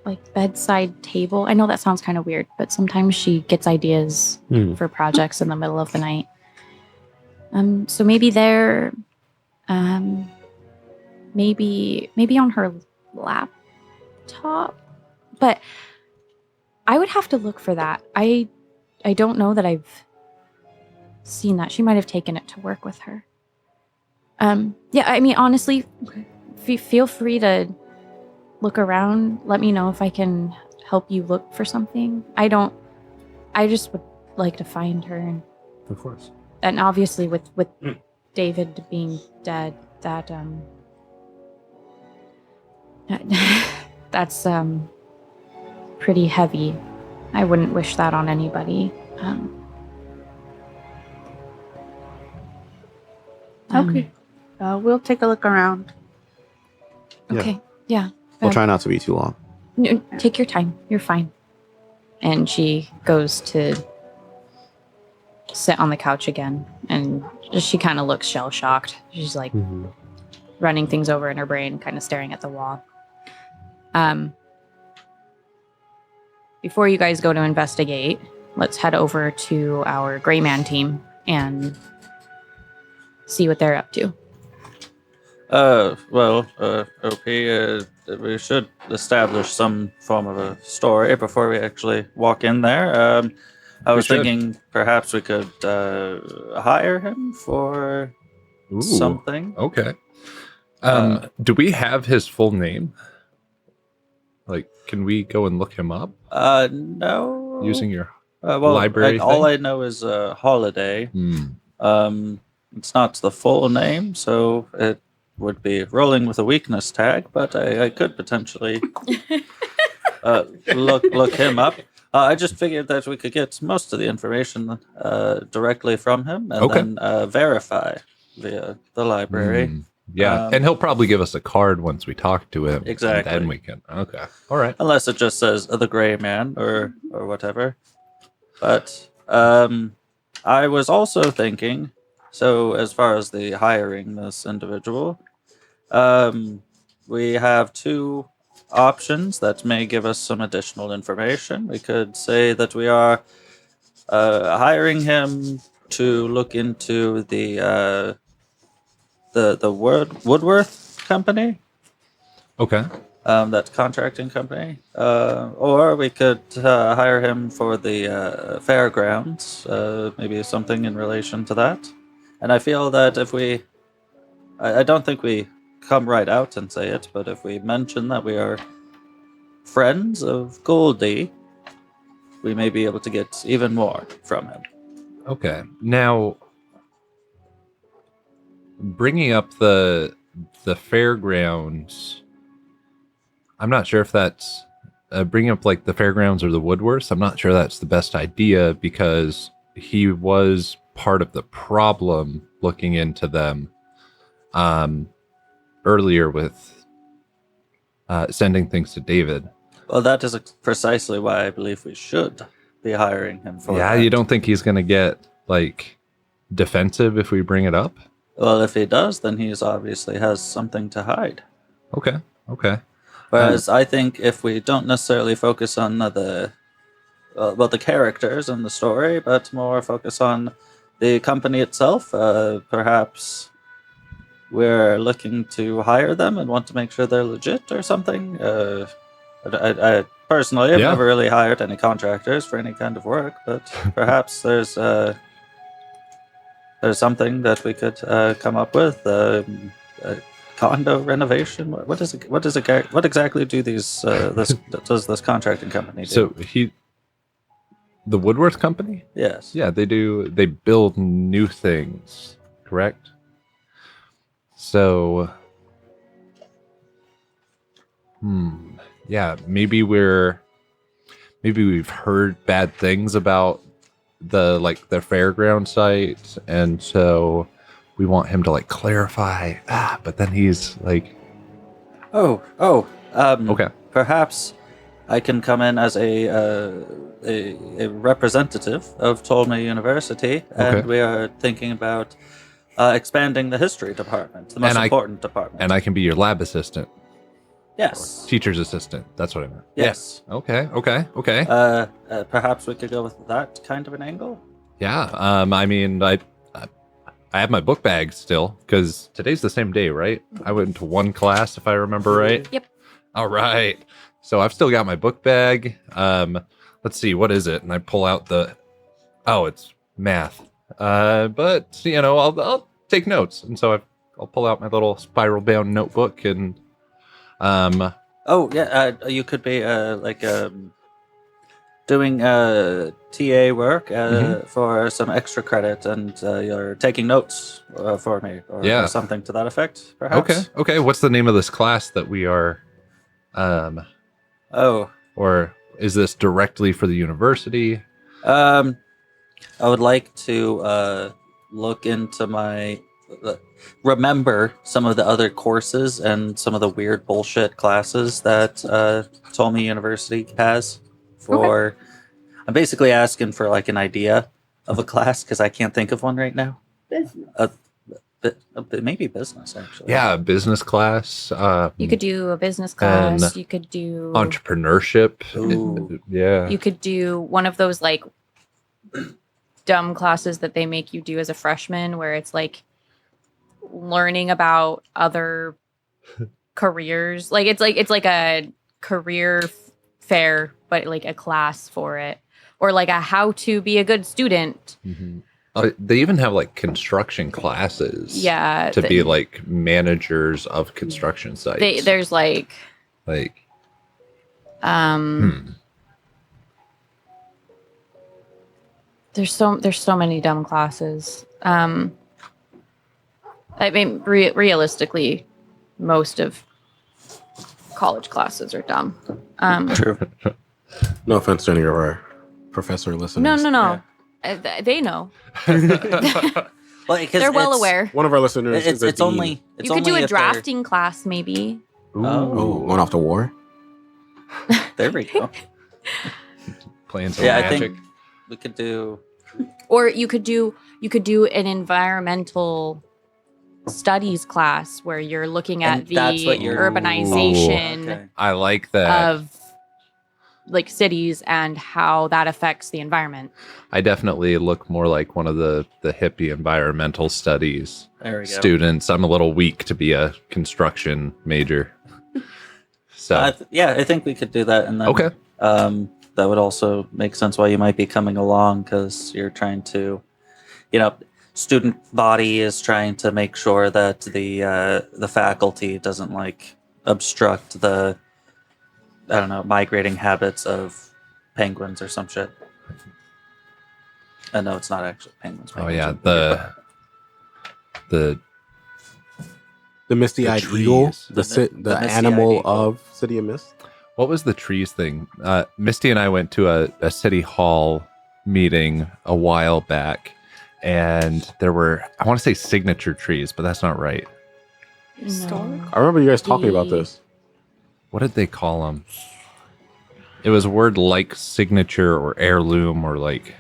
like bedside table. I know that sounds kind of weird, but sometimes she gets ideas for projects in the middle of the night. So maybe there, maybe on her laptop, but I would have to look for that. I don't know that I've seen that. She might have taken it to work with her. Yeah, I mean, honestly, feel free to look around. Let me know if I can help you look for something. I just would like to find her. And, Of course. and obviously with David being dead, that's pretty heavy. I wouldn't wish that on anybody. Okay. We'll take a look around. Okay. Yeah. We'll try not to be too long. No, take your time. You're fine. And she goes to sit on the couch again, and she kind of looks shell-shocked. She's like running things over in her brain, kind of staring at the wall. Before you guys go to investigate, let's head over to our Gray Man team and see what they're up to. OP, we should establish some form of a story before we actually walk in there. I was thinking perhaps we could hire him for something. Okay. Do we have his full name? Like, can we go and look him up? No. Using your library all thing? I know is Holiday. It's not the full name, so it would be rolling with a weakness tag, but I could potentially look him up. I just figured that we could get most of the information directly from him and then verify via the library. Yeah, and he'll probably give us a card once we talk to him. Exactly. And then we can. Okay. All right. Unless it just says the Gray Man or whatever. But I was also thinking, so as far as the hiring this individual, we have two options that may give us some additional information. We could say that we are hiring him to look into the Woodworth company. Okay. That contracting company. Or we could hire him for the fairgrounds, maybe something in relation to that. And I feel that if we... I don't think we come right out and say it, but if we mention that we are friends of Goldie, we may be able to get even more from him. Okay. Now, bringing up the fairgrounds, I'm not sure if that's bringing up like the fairgrounds or the Woodworths. I'm not sure that's the best idea because he was part of the problem looking into them earlier with sending things to David. Well, that is precisely why I believe we should be hiring him for that. You don't think he's going to get like defensive if we bring it up? Well, if he does, then he's obviously has something to hide. Okay. Whereas I think if we don't necessarily focus on the characters in the story, but more focus on the company itself, perhaps we're looking to hire them and want to make sure they're legit or something. I personally have never really hired any contractors for any kind of work, but perhaps there's something that we could come up with. Condo renovation. What exactly do these does this contracting company do? So the Woodworth company? Yes. Yeah, they do. They build new things, correct? So Yeah, maybe we've heard bad things about the fairground site, and so we want him to like clarify. But then he's like, Okay. okay, Perhaps I can come in as a representative of Tolma University, and Okay. we are thinking about expanding the history department, the most And I- important department. and I can be your lab assistant, yes, teacher's assistant. That's what I meant. yes. Yeah. Okay. Perhaps we could go with that kind of an angle. Yeah. I mean, I have my book bag still because today's the same day, right? I went to one class, if I remember right. Yep. All right. So I've still got my book bag. Let's see, what is it? And I pull out it's math. But I'll take notes, and so I'll pull out my little spiral bound notebook and You could be doing TA work for some extra credit, and you're taking notes for me, or something to that effect, perhaps. Okay. What's the name of this class that we are? Or is this directly for the university? I would like to look into remember some of the other courses and some of the weird bullshit classes that Tolma University has. I'm basically asking for like an idea of a class because I can't think of one right now. Business. Maybe business, actually. Yeah, business class. You could do a business class. And You could do entrepreneurship. Ooh. Yeah. You could do one of those like dumb classes that they make you do as a freshman, where it's like learning about other careers. Like it's like a career fair, but like a class for it, or like a how to be a good student. Mhm. They even have like construction classes. Yeah, To be like managers of construction sites. There's like there's so many dumb classes. I mean, realistically, most of college classes are dumb. True. No offense to any of our professor listeners. No. They know. Well, 'cause They're well it's- aware. One of our listeners is a It's dean. only. You could do a drafting class, maybe. Oh, going off to war? There we go. Playing some Yeah, I magic. think we could do. Or you could do an environmental studies class where you're looking at And the that's what you're- urbanization Okay. I like that. of like cities and how that affects the environment. I definitely look more like one of the hippie environmental studies There we go. students. I'm a little weak to be a construction major. So I think we could do that, and then Okay. That would also make sense why you might be coming along, because you're trying to, student body is trying to make sure that the faculty doesn't like obstruct the, I don't know, migrating habits of penguins or some shit. No, it's not actually penguins. oh Penguins yeah, are- The misty-eyed trees. eagle, the The misty-eyed animal eagle. of City of Mist. what was the trees thing? Misty and I went to a city hall meeting a while back, and there were, I want to say signature trees, but that's not right. No. I remember you guys talking about this. What did they call them? It was a word like signature or heirloom or like,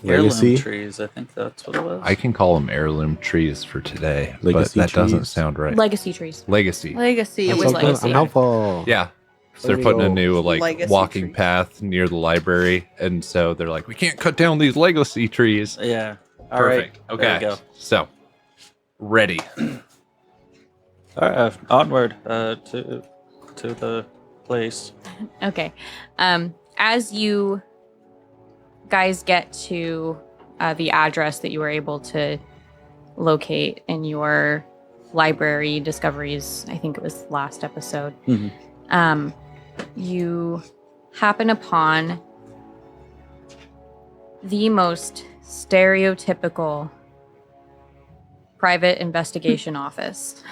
Legacy. heirloom trees. I think that's what it was. I can call them heirloom trees for today, Legacy but that doesn't trees. sound right. Legacy trees. Legacy. Legacy. It was So good. legacy. I'm helpful. Yeah. So they're There we putting a go. new Legacy walking trees. path near the library, and so they're like, we can't cut down these legacy trees. Yeah. All right. Perfect. There Okay. we go. So ready. All right, onward to the place. Okay. As you guys get to the address that you were able to locate in your library discoveries, I think it was last episode, Mhm. You happen upon the most stereotypical private investigation office.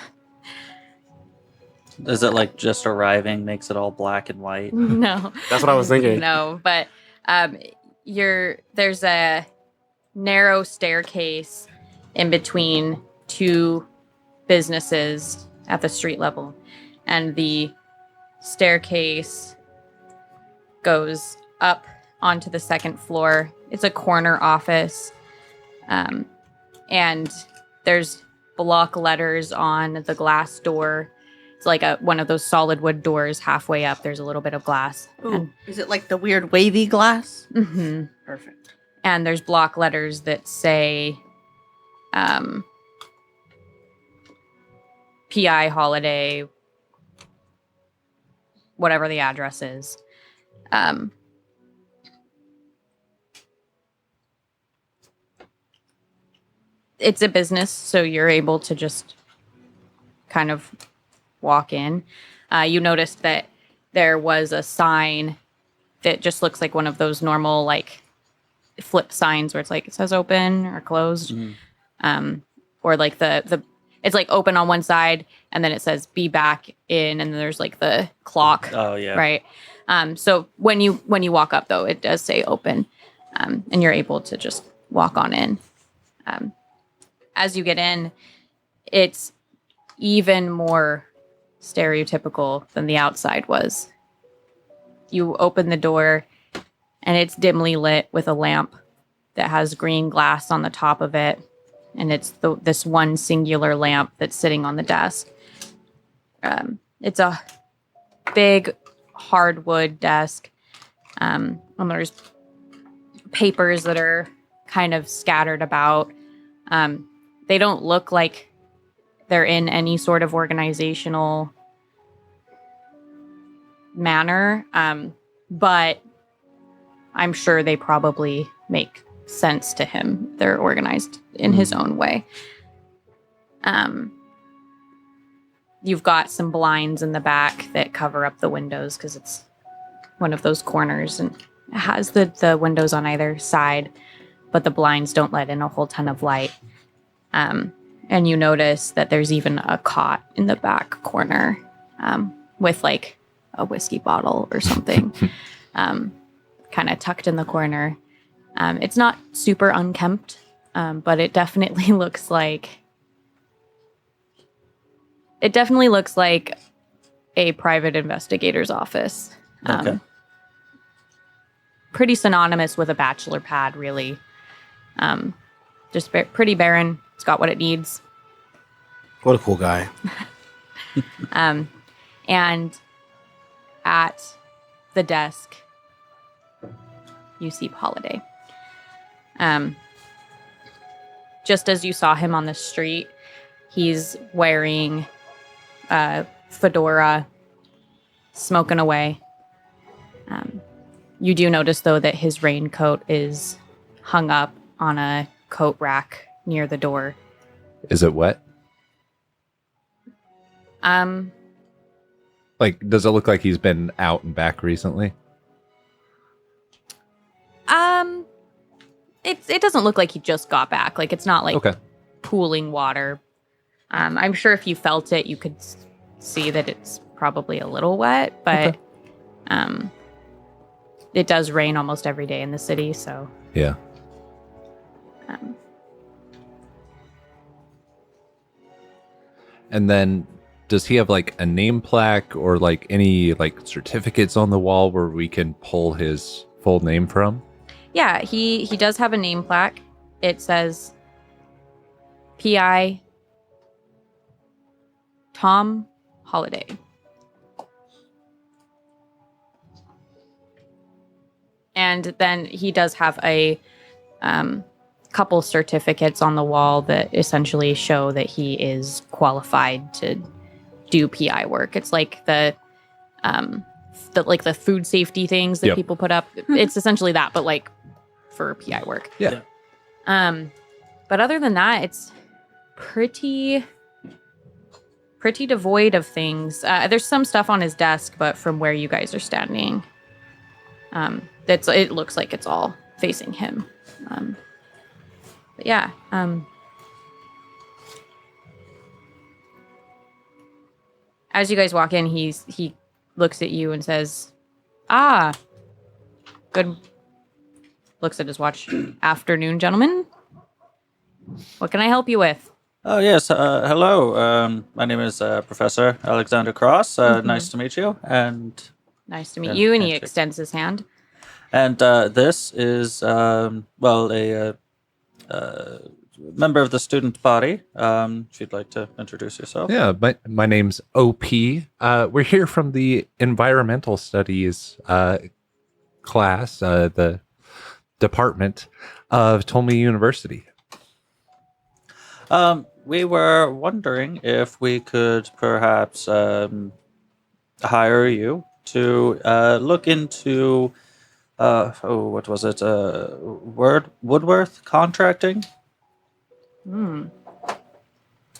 Is it like just arriving makes it all black and white? No. That's what I was thinking. No, but there's a narrow staircase in between two businesses at the street level, and the staircase goes up onto the second floor. It's a corner office, and there's block letters on the glass door. It's like one of those solid wood doors. Halfway up, there's a little bit of glass. Ooh, is it like the weird wavy glass? Mm-hmm. Perfect. And there's block letters that say PI holiday, whatever the address is. It's a business, so you're able to just kind of walk in. You noticed that there was a sign that just looks like one of those normal like flip signs where it's like it says open or closed. Or like the it's like open on one side and then it says be back in, and then there's like the clock. Oh yeah. Right. So when you walk up though, it does say open, and you're able to just walk on in. As you get in, it's even more stereotypical than the outside was. You open the door and it's dimly lit with a lamp that has green glass on the top of it. And it's this one singular lamp that's sitting on the desk. It's a big hardwood desk. And there's papers that are kind of scattered about. They don't look like they're in any sort of organizational manner, but I'm sure they probably make sense to him. They're organized in his own way. You've got some blinds in the back that cover up the windows because it's one of those corners, and it has the windows on either side, but the blinds don't let in a whole ton of light. And you notice that there's even a cot in the back corner with like a whiskey bottle or something kind of tucked in the corner. It's not super unkempt, but it definitely looks like a private investigator's office. Okay. Pretty synonymous with a bachelor pad, really. Just pretty barren. It's got what it needs. What a cool guy. And at the desk, you see Holiday. Just as you saw him on the street, he's wearing a fedora, smoking away. You do notice, though, that his raincoat is hung up on a coat rack near the door. Is it wet? Like, does it look like he's been out and back recently? It doesn't look like he just got back. Like, it's not like Okay. pooling water. I'm sure if you felt it, you could see that it's probably a little wet, but it does rain almost every day in the city, so. Yeah. And then does he have like a name plaque or like any like certificates on the wall where we can pull his full name from? Yeah, he does have a name plaque. It says PI Tom Holiday. And then he does have a couple certificates on the wall that essentially show that he is qualified to do PI work. It's like the food safety things that Yep. people put up. It's essentially that, but like for PI work. Yeah. But other than that, it's pretty devoid of things. There's some stuff on his desk, but from where you guys are standing, it looks like it's all facing him. But yeah. As you guys walk in, he looks at you and says, "Ah, good." Looks at his watch. Afternoon, gentlemen. What can I help you with? Oh, yes. Hello. My name is Professor Alexander Cross. Nice to meet you. And Nice to meet Yeah, you. And he handshake. extends his hand. this is, a member of the student body. If you'd like to introduce yourself. Yeah, my name's OP. We're here from the environmental studies class, the department of Tolme University. We were wondering if we could perhaps hire you to look into, what was it? Woodworth contracting.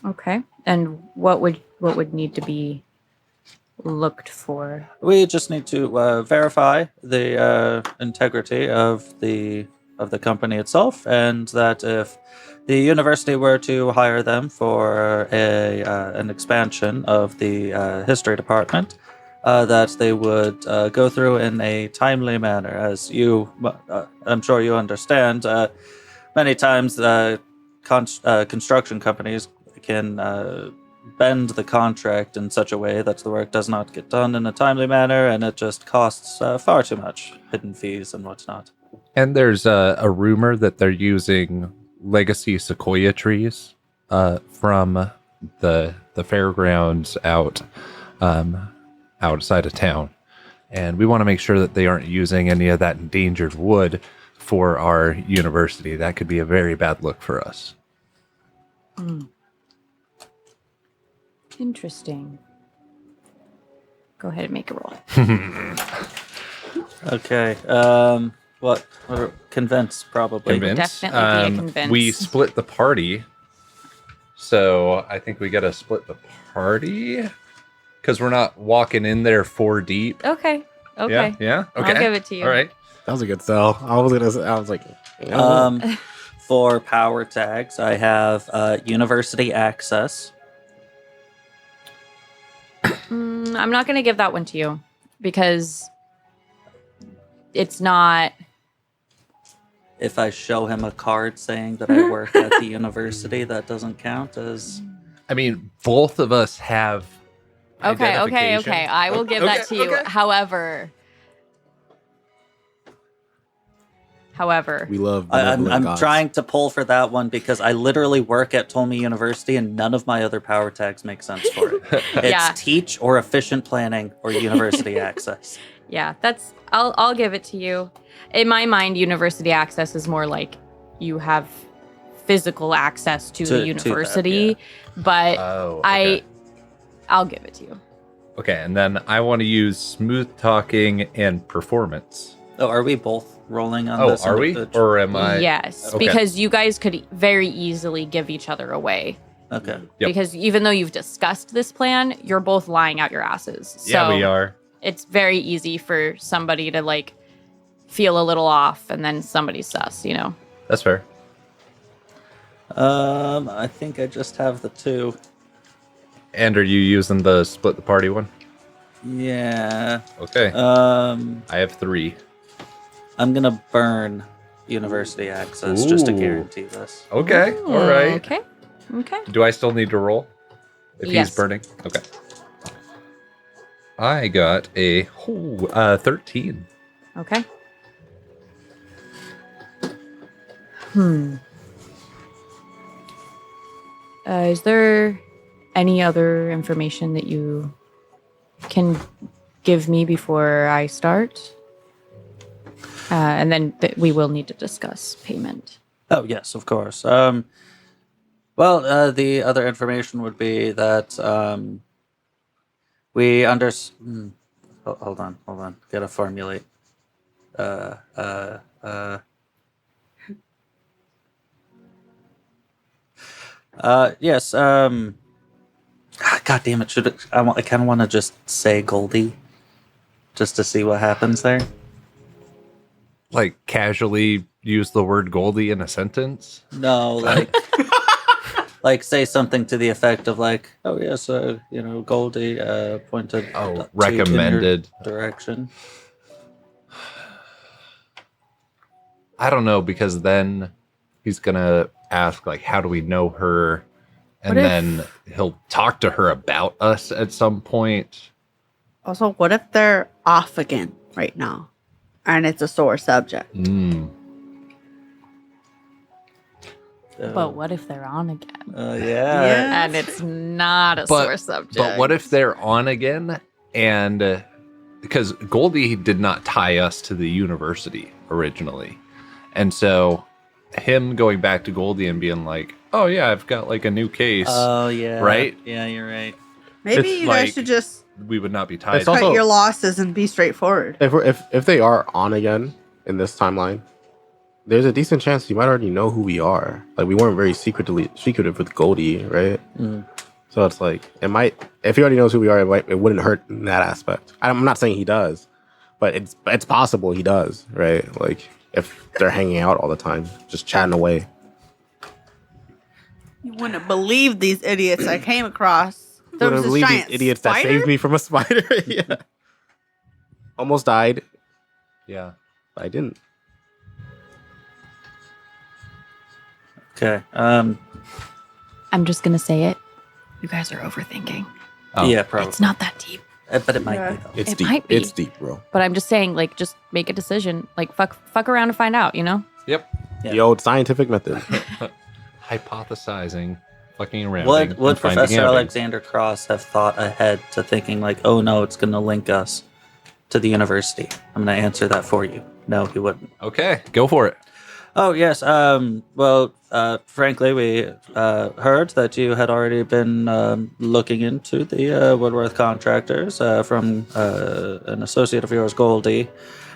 Okay. And what would need to be looked for? We just need to verify the integrity of the company itself, and that if the university were to hire them for an expansion of the history department, that they would go through in a timely manner. As I'm sure you understand, many times construction companies can bend the contract in such a way that the work does not get done in a timely manner, and it just costs far too much, hidden fees and whatnot. And there's a rumor that they're using legacy sequoia trees from the fairgrounds outside of town. And we want to make sure that they aren't using any of that endangered wood for our university. That could be a very bad look for us. Interesting. Go ahead and make a roll. Okay. What? Convince, probably. Convince? Definitely be a convince. We split the party. So I think we got to split the party because we're not walking in there 4 deep. Okay. Okay. Yeah? Okay. I'll give it to you. All right. That was a good sell. I was like, oh. For power tags, I have university access. I'm not going to give that one to you because it's not. If I show him a card saying that I work at the university, that doesn't count as. I mean, both of us have. Okay. identification. I will give that to you. Okay. However, We love. I'm gods. trying to pull for that one because I literally work at Tolme University and none of my other power tags make sense for it. It's Yeah. teach or efficient planning or university access. yeah, I'll give it to you. In my mind, university access is more like you have physical access to To the that, university, but Oh, okay. I'll give it to you. Okay, and then I want to use smooth talking and performance. Oh, are we both rolling on Oh, this? are we? Or am I? Yes, Okay. because you guys could very easily give each other away. Okay. Yep. Because even though you've discussed this plan, you're both lying out your asses. So Yeah, we are. it's very easy for somebody to like feel a little off and then somebody's sus, you know? That's fair. I think I just have the 2. And are you using the split the party one? Yeah. Okay. I I have 3. I'm gonna burn university access just to Ooh. guarantee this. Okay. All right. Okay. Okay. Do I still need to roll? If Yes. he's burning? Okay. I got a 13. Okay. Is there any other information that you can give me before I start? And then we will need to discuss payment. Oh yes, of course. The other information would be that we hold on. Gotta formulate. Yes. God damn it! I kind of want to just say Goldie, just to see what happens there. Like casually use the word Goldie in a sentence. No, like like say something to the effect of like, "Oh yes, Goldie pointed to in your recommended direction." I don't know, because then he's gonna ask like, how do we know her? And What if- then he'll talk to her about us at some point. Also, what if they're off again right now, and it's a sore subject? But what if they're on again? Yeah. And it's not a sore subject. But what if they're on again? And because Goldie did not tie us to the university originally. And so him going back to Goldie and being like, oh yeah, I've got like a new case. Oh yeah. Right? Yeah, you're right. Maybe It's you guys like- should just We would not be tied. It's also- cut your losses and be straightforward. If they are on again in this timeline, there's a decent chance you might already know who we are. Like we weren't very secretive with Goldie, right? So it's like it might. If he already knows who we are, it wouldn't hurt in that aspect. I'm not saying he does, but it's possible he does, right? Like if they're hanging out all the time, just chatting away. You wouldn't believe these idiots I came across. There Wouldn't was this believe giant these idiots spider. that saved me from a spider. Yeah, almost died, Yeah. but I didn't. Okay. I'm just gonna say it. You guys are overthinking. Oh. Yeah, probably. It's not that deep. But it might Yeah. be though. It's It deep. might be. It's deep, bro. But I'm just saying, like, just make a decision. Like, fuck around and find out. You know? Yep. Yeah. The old scientific method. Hypothesizing, fucking around. Would and finding Professor outings. Alexander Cross have thought ahead to thinking like, oh no, it's going to link us to the university? I'm going to answer that for you. No, he wouldn't. Okay, go for it. Oh yes. Frankly, we heard that you had already been looking into the Woodworth contractors from an associate of yours, Goldie,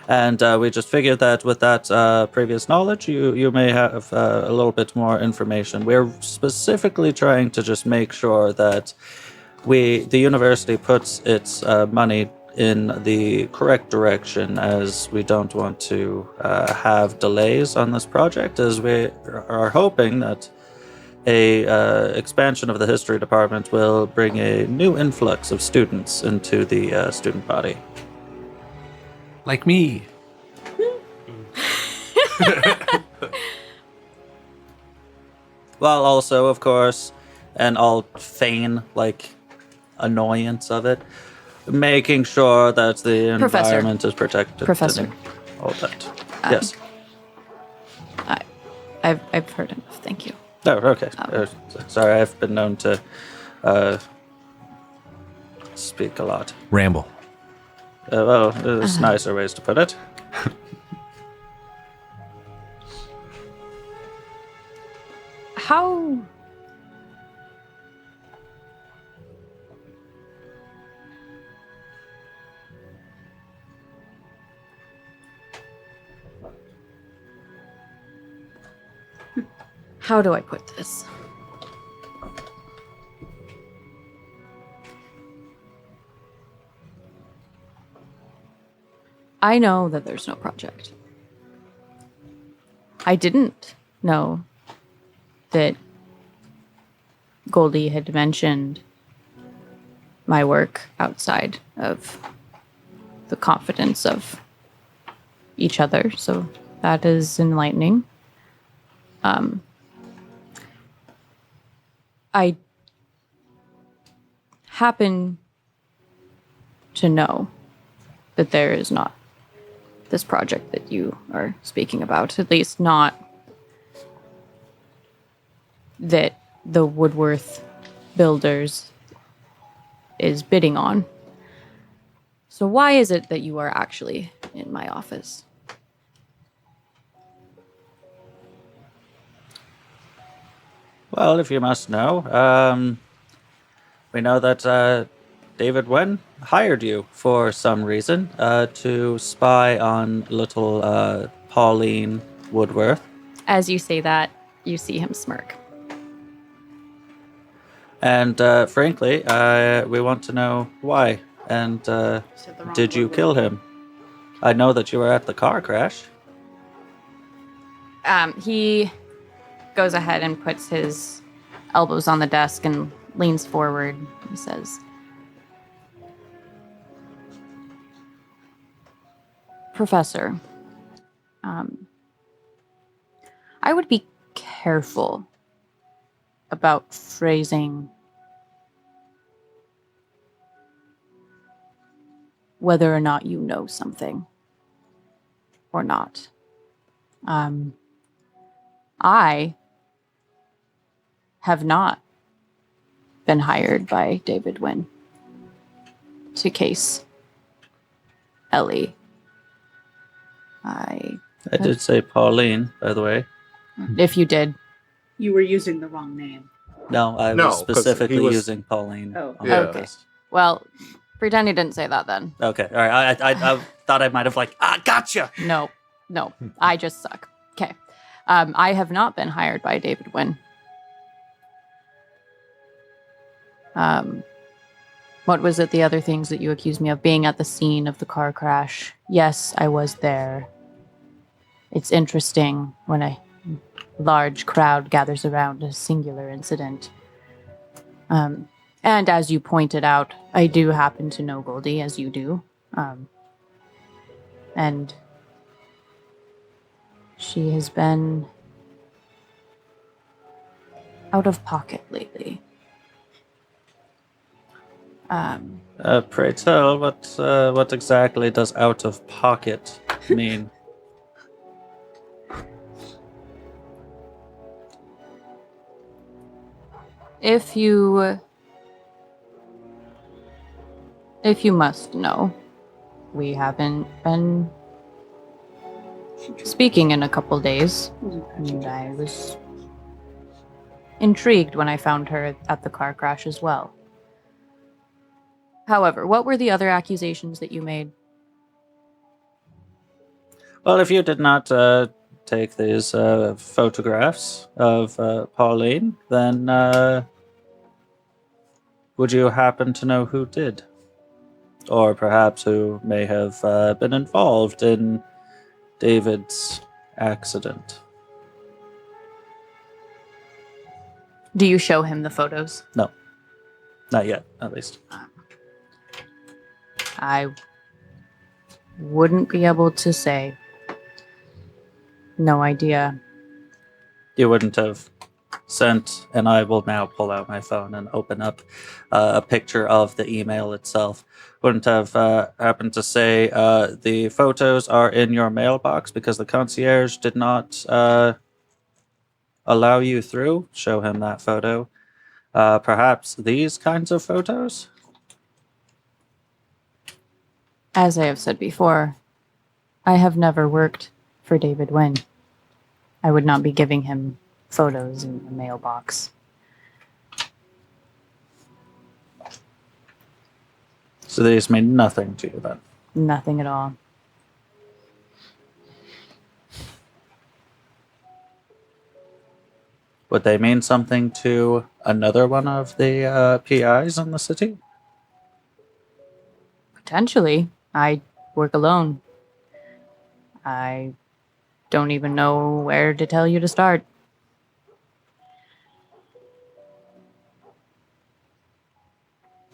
and we just figured that with that previous knowledge, you may have a little bit more information. We're specifically trying to just make sure that the university puts its money in the correct direction, as we don't want to have delays on this project, as we are hoping that a expansion of the history department will bring a new influx of students into the student body. Like me. While also, of course, and I'll feign like annoyance of it, making sure that the Professor. environment is protected. Professor. and all that. Yes. I've heard enough. Thank you. Oh, okay. Sorry, I've been known to speak a lot. Ramble. Well, there's nicer ways to put it. How? How do I put this? I know that there's no project. I didn't know that Goldie had mentioned my work outside of the confidence of each other, so that is enlightening. I happen to know that there is not this project that you are speaking about, at least not that the Woodworth Builders is bidding on. So why is it that you are actually in my office? Well, if you must know, we know that David Wen hired you for some reason to spy on little Pauline Woodworth. As you say that, you see him smirk. And frankly, we want to know why. And did you kill him? I know that you were at the car crash. He goes ahead and puts his elbows on the desk and leans forward. He says, Professor, I would be careful about phrasing whether or not you know something or not. I have not been hired by David Wynn to case Ellie. I did say Pauline, by the way. If you did. You were using the wrong name. No, I No, was 'cause he specifically was- using Pauline. Oh. on Yeah. purpose. Well, pretend he didn't say that then. Okay, all right. I thought I might have gotcha. No, I just suck. Okay. I have not been hired by David Wynn. What was it, the other things that you accused me of? Being at the scene of the car crash. Yes, I was there. It's interesting when a large crowd gathers around a singular incident. And as you pointed out, I do happen to know Goldie, as you do. And she has been out of pocket lately. Pray tell, what exactly does out of pocket mean? If you must know, we haven't been speaking in a couple days, and I was intrigued when I found her at the car crash as well. However, what were the other accusations that you made? Well, if you did not take these photographs of Pauline, then would you happen to know who did? Or perhaps who may have been involved in David's accident? Do you show him the photos? No. Not yet, at least. I wouldn't be able to say. No idea. You wouldn't have sent, and I will now pull out my phone and open up a picture of the email itself. Wouldn't have happened to say the photos are in your mailbox because the concierge did not allow you through. Show him that photo. Perhaps these kinds of photos? As I have said before, I have never worked for David Wynn. I would not be giving him photos in the mailbox. So these mean nothing to you then? Nothing at all. Would they mean something to another one of the PIs in the city? Potentially. I work alone. I don't even know where to tell you to start.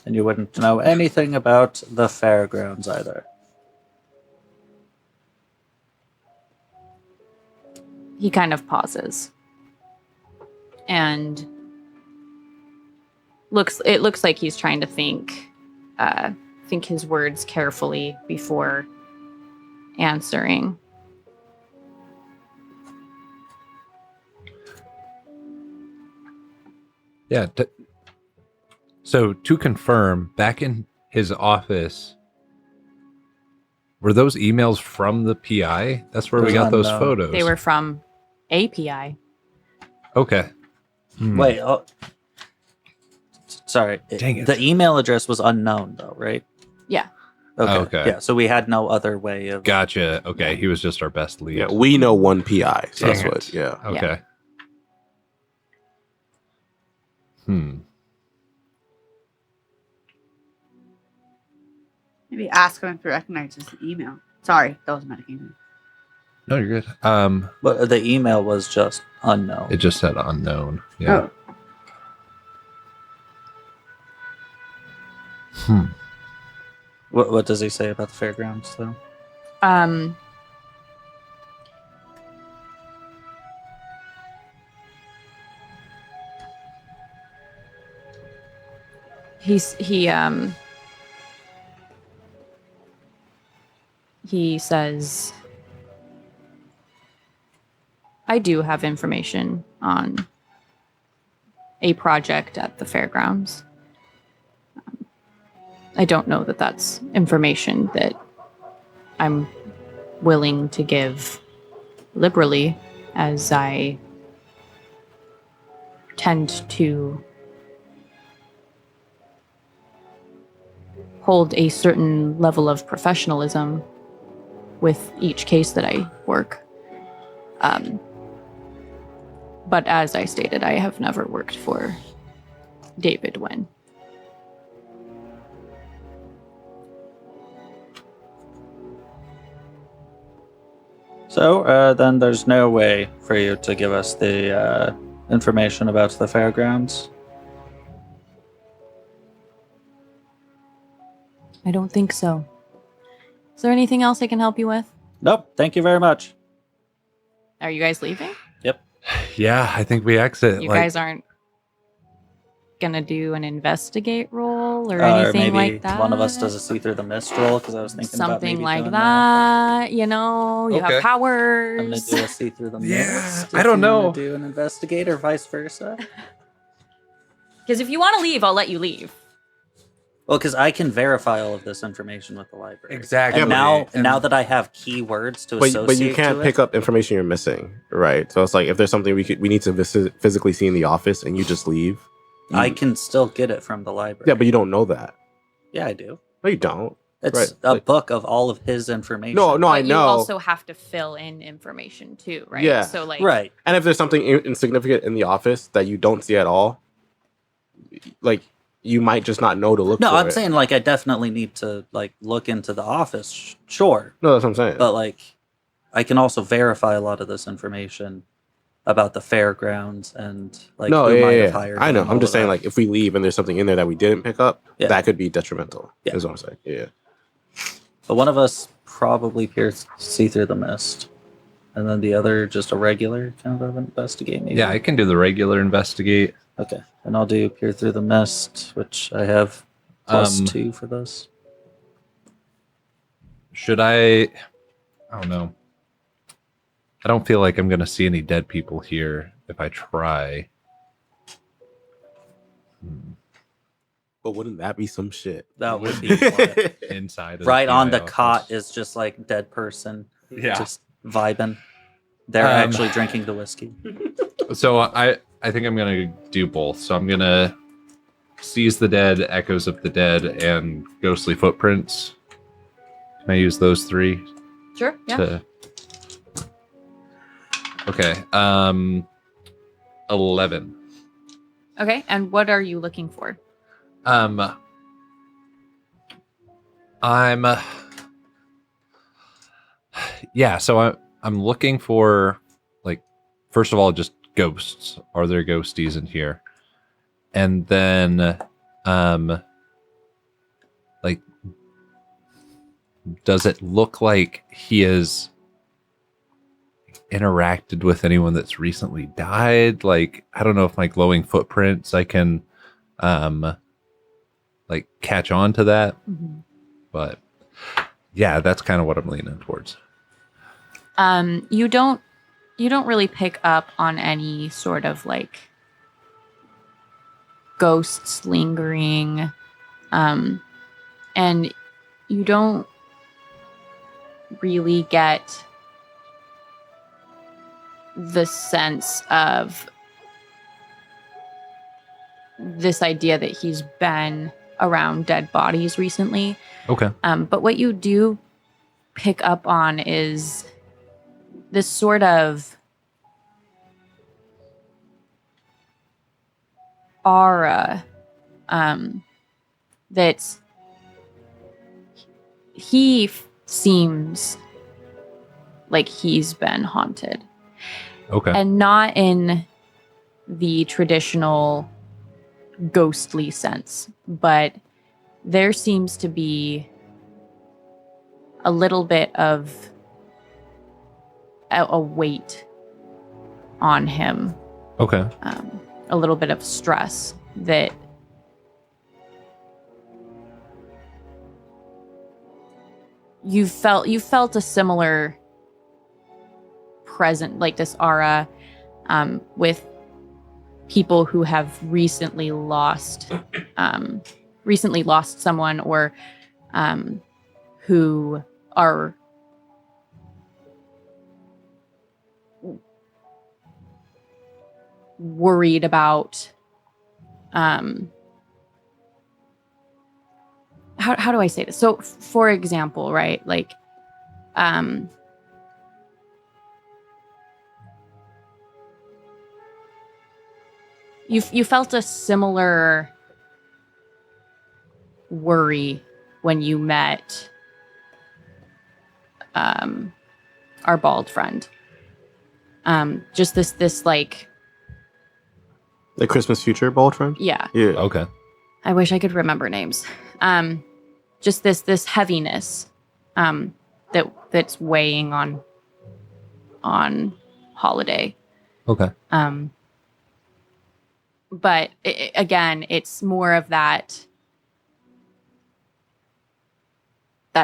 And you wouldn't know anything about the fairgrounds either. He kind of pauses. And it looks like he's trying to think his words carefully before answering. Yeah. So to confirm, back in his office, were those emails from the PI? That's where we Those got those unknown. photos. They were from API. Okay. Wait, sorry. Dang it. The email address was unknown, though, right? Yeah. Okay. Okay. Yeah, so we had no other way of... Gotcha. Okay. He was just our best lead. Yeah, we know one PI. So that's Dang what. it. Yeah. Okay. Maybe ask him if he recognizes the email. Sorry, that was metagaming. No, you're good. But the email was just unknown. It just said unknown. Yeah. Oh. What does he say about the fairgrounds, though? He says, I do have information on a project at the fairgrounds. I don't know that that's information that I'm willing to give liberally, as I tend to hold a certain level of professionalism with each case that I work. But as I stated, I have never worked for David Wynn. So, then there's no way for you to give us the information about the fairgrounds? I don't think so. Is there anything else I can help you with? Nope, thank you very much. Are you guys leaving? Yeah, I think we exit. You like, guys aren't gonna do an investigate roll or anything maybe like that? one of us does a see through the mist roll, because I was thinking about Something maybe like doing that. You know, you Okay. have powers. I'm gonna do a see through the Yeah, mist. I don't if you wanna know. Do an investigate or vice versa. Because if you want to leave, I'll let you leave. Well, because I can verify all of this information with the library. Exactly. And now that I have keywords to associate But you can't to pick it, up information you're missing, right? So it's like if there's something we need to physically see in the office, and you just leave. I can still get it from the library. Yeah, but you don't know that. Yeah, I do. No, you don't. It's Right, a like- book of all of his information. No, But I you know. also have to fill in information too, right? Yeah. So like, Right. And if there's something insignificant in the office that you don't see at all, like you might just not know to look No, for I'm it. saying like I definitely need to like look into the office. Sure, No, that's what I'm saying. but like I can also verify a lot of this information about the fairgrounds and like no, who might yeah. have hired. I know. them, I'm all just of saying, that. like, if we leave and there's something in there that we didn't pick up, Yeah. that could be detrimental. Yeah. Is what I'm saying. Yeah. But one of us probably see through the mist, and then the other just a regular kind of investigate. Maybe. Yeah, I can do the regular investigate. Okay, and I'll do peer through the mist, which I have +2 for this. Should I don't know. I don't feel like I'm going to see any dead people here if I try. But wouldn't that be some shit? That would be what? Inside of Right on the PI cot office. is just like dead person, Yeah. just vibing. They're Um, actually drinking the whiskey. So I think I'm going to do both. So I'm going to seize the dead, echoes of the dead, and ghostly footprints. Can I use those three? sure, yeah. To... Okay. 11. Okay, and what are you looking for? I'm yeah, so I'm looking for, like, first of all, just ghosts. Are there ghosties in here? And then like, does it look like he has interacted with anyone that's recently died? Like, I don't know if my glowing footprints I can like catch on to that, but yeah, that's kind of what I'm leaning towards. You don't really pick up on any sort of like ghosts lingering, and you don't really get the sense of this idea that he's been around dead bodies recently. Okay. But what you do pick up on is this sort of aura that he seems like he's been haunted. Okay. And not in the traditional ghostly sense, but there seems to be a little bit of a weight on him, Okay. a little bit of stress that you felt a similar present, like this aura, with people who have recently lost someone, or who are worried about how do I say this? So, for example, right, like you felt a similar worry when you met our bald friend. Just this like, The Christmas future bald friend? yeah. Yeah. Okay. I wish I could remember names. Just this heaviness that's weighing on Holiday. Okay. But again, it's more of that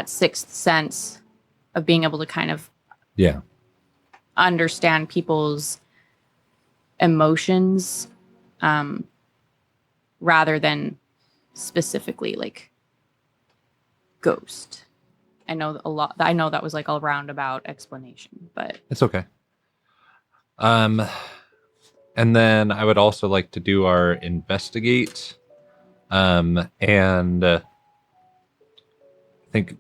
sixth sense of being able to kind of Yeah. understand people's emotions, rather than specifically like ghost. I know that was like a roundabout explanation, but It's okay. And then I would also like to do our investigate. And I think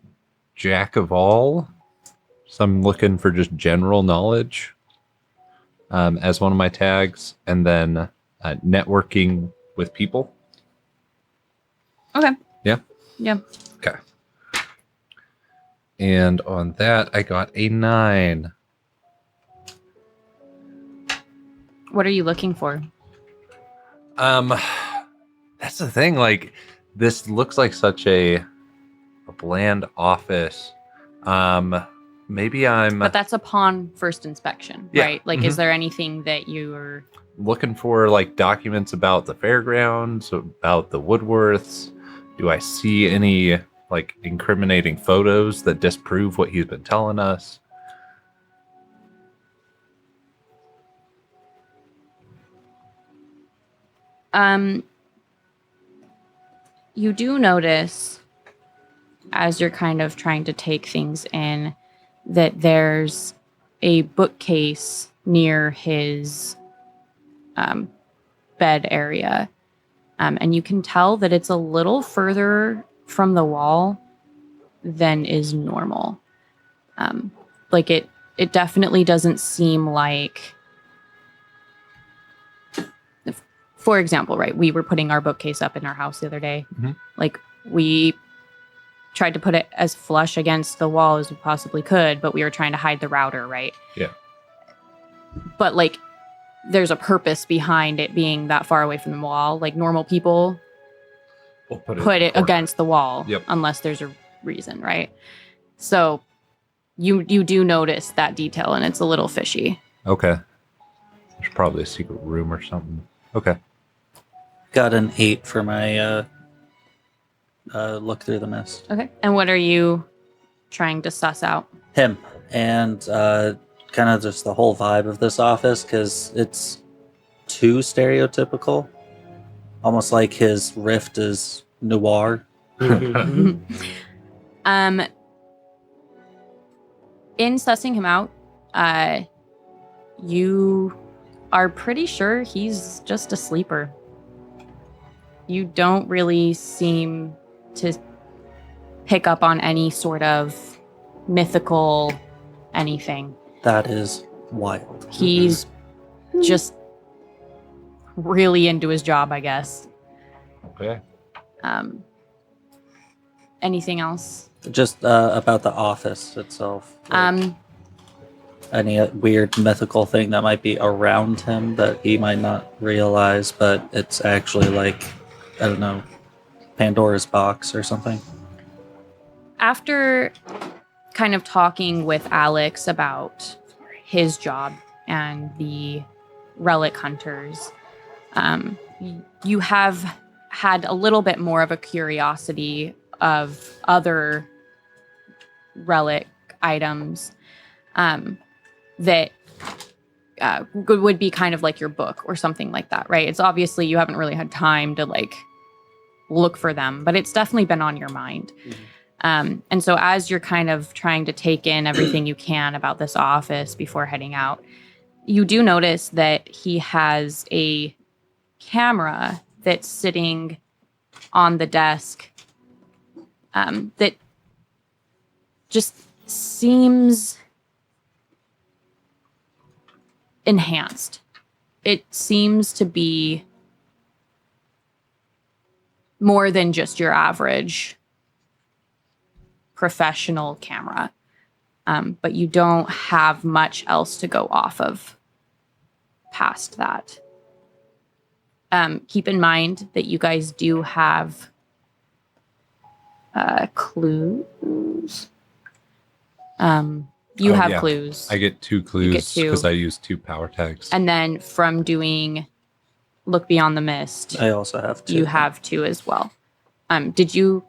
jack of all. So I'm looking for just general knowledge as one of my tags, and then networking with people. okay. Yeah. Yeah. Okay. And on that, I got a 9. What are you looking for? That's the thing. Like, this looks like such a bland office. Maybe I'm But that's upon first inspection, Yeah. right? Like, Mhm. is there anything that you're looking for, like, documents about the fairgrounds, about the Woodworths. Do I see any, like, incriminating photos that disprove what he's been telling us? you do notice, as you're kind of trying to take things in, that there's a bookcase near his bed area. And you can tell that it's a little further from the wall than is normal. Like it definitely doesn't seem like, for example, right, we were putting our bookcase up in our house the other day. Mhm. Like, we tried to put it as flush against the wall as we possibly could, but we were trying to hide the router, right? Yeah. But like, there's a purpose behind it being that far away from the wall. Like, normal people We'll put in it the corner. against the wall, Yep. unless there's a reason, right? So you do notice that detail, and it's a little fishy. Okay. There's probably a secret room or something. Okay. Got an 8 for my look through the mist. Okay. And what are you trying to suss out? Him and kind of just the whole vibe of this office, because it's too stereotypical, almost like his rift is noir. Mhm. In sussing him out, you are pretty sure he's just a sleeper. You don't really seem to pick up on any sort of mythical anything. That is wild. He's just really into his job, I guess. Okay. Anything else? Just about the office itself. Like, any weird mythical thing that might be around him that he might not realize, but it's actually like, I don't know, Pandora's box or something. After kind of talking with Alex about his job and the relic hunters, you have had a little bit more of a curiosity of other relic items that would be kind of like your book or something like that, right? It's obviously you haven't really had time to like look for them, but it's definitely been on your mind. And so as you're kind of trying to take in everything you can about this office before heading out, you do notice that he has a camera that's sitting on the desk that just seems enhanced. It seems to be more than just your average professional camera. But you don't have much else to go off of past that. Keep in mind that you guys do have clues. You have clues. I get 2 clues two. because I use 2 power tags. And then from doing Look Beyond the Mist, I also have 2. you have 2 as well. Did you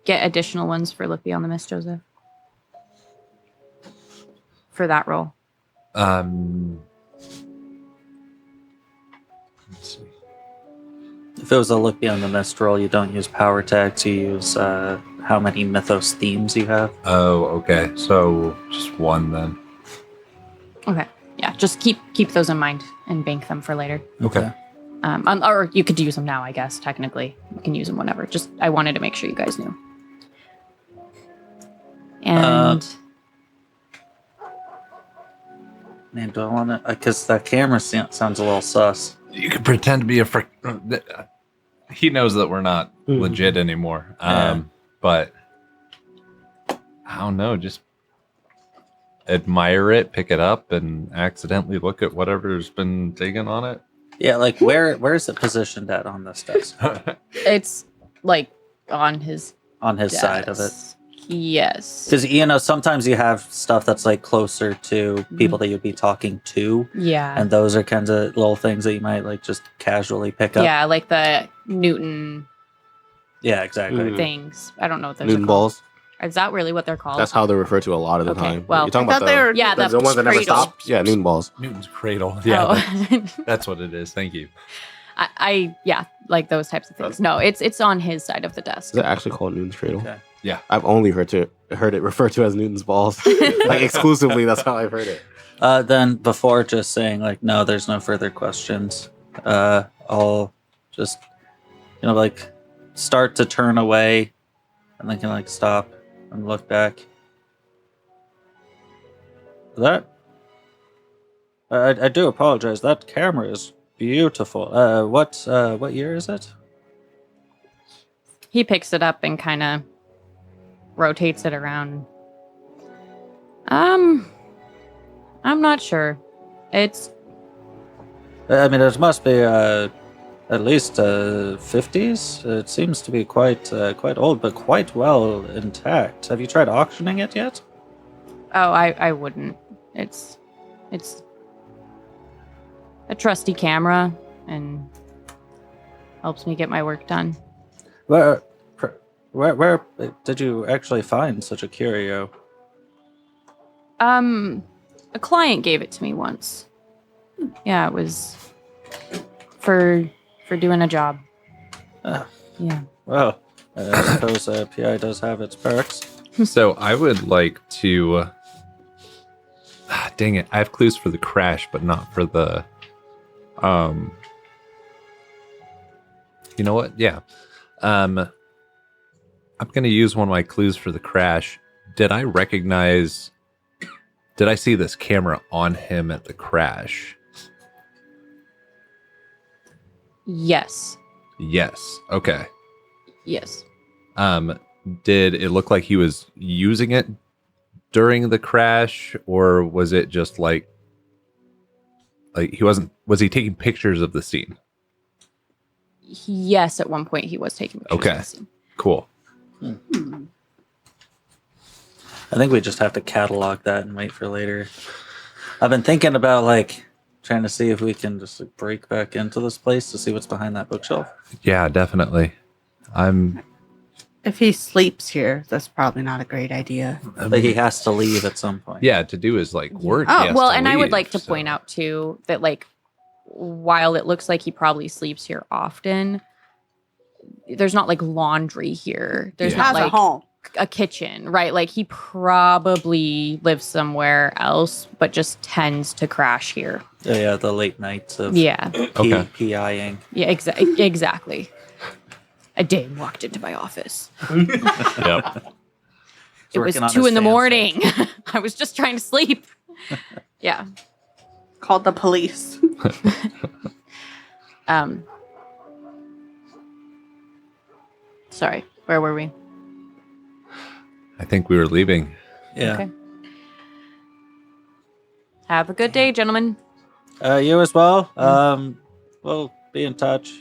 get additional ones for Look Beyond the Mist, Joseph? For that role? Let's see. If it was a Look Beyond the Mist roll, you don't use power tags. You use how many mythos themes you have. Oh, okay. So just 1 then. Okay. Yeah, just keep those in mind and bank them for later. Okay. Or you could use them now, I guess, technically. You can use them whenever. Just, I wanted to make sure you guys knew. And... Man, do I want to... Because that camera sounds a little sus. You could pretend to be a he knows that we're not legit anymore. Yeah. But I don't know, just admire it, pick it up, and accidentally look at whatever's been taken on it. Yeah, like where is it positioned at on this desk? it's, like, on his On his side of it. desk. Yes. Because, sometimes you have stuff that's, like, closer to people that you'd be talking to. Yeah. And those are kinds of little things that you might, like, just casually pick up. Yeah, like the Newton Yeah, exactly. things. I don't know what those Newton are called. balls. Is that really what they're called? That's how they're referred to a lot of the Okay, time. well, you're talking I about thought they were- yeah, the ones that never cradle. stop. Yeah, Newton balls. Newton's cradle. Yeah, Oh. that's what it is. Thank you. I yeah, like those types of things. No, it's on his side of the desk. Is it actually called Newton's cradle? Okay. Yeah. I've only heard it referred to as Newton's balls. Like exclusively, that's how I've heard it. Then before just saying, like, no, there's no further questions, I'll just, like, start to turn away and then can, like, stop and look back. I do apologize. That camera is beautiful. What year is it? He picks it up and kind of rotates it around. I'm not sure. It's I mean, it must be at least 50s. It seems to be quite old, but quite well intact. Have you tried auctioning it yet? oh, I wouldn't. It's a trusty camera and helps me get my work done. Where did you actually find such a curio? A client gave it to me once. Yeah, it was for doing a job. Ah. Yeah. Well, I suppose PI does have its perks. So I would like to. Dang it! I have clues for the crash, but not for the. You know what? Yeah. I'm going to use one of my clues for the crash. Did I see this camera on him at the crash? Yes. Yes. Okay. Yes. Did it look like he was using it during the crash, or was it just like was he taking pictures of the scene? Yes, at one point he was taking pictures. Okay. Of the scene. Cool. I think we just have to catalog that and wait for later. I've been thinking about like trying to see if we can just like, break back into this place to see what's behind that bookshelf. Yeah, definitely. If he sleeps here, that's probably not a great idea. But he has to leave at some point. Yeah, to do his like work. he Oh, has well, to and I would leave, like to so- point out too that like while it looks like he probably sleeps here often, there's not like laundry here. There's He not has a like home. a kitchen, right? Like he probably lives somewhere else, but just tends to crash here. Yeah, the late nights of Yeah, Okay. PIing. yeah, exactly. A dame walked into my office. Yep. It was Working on 2 his in the fan morning. I was just trying to sleep. Yeah. Called the police. Sorry, where were we? I think we were leaving. Yeah. Okay. Have a good day, gentlemen. You as well. We'll be in touch.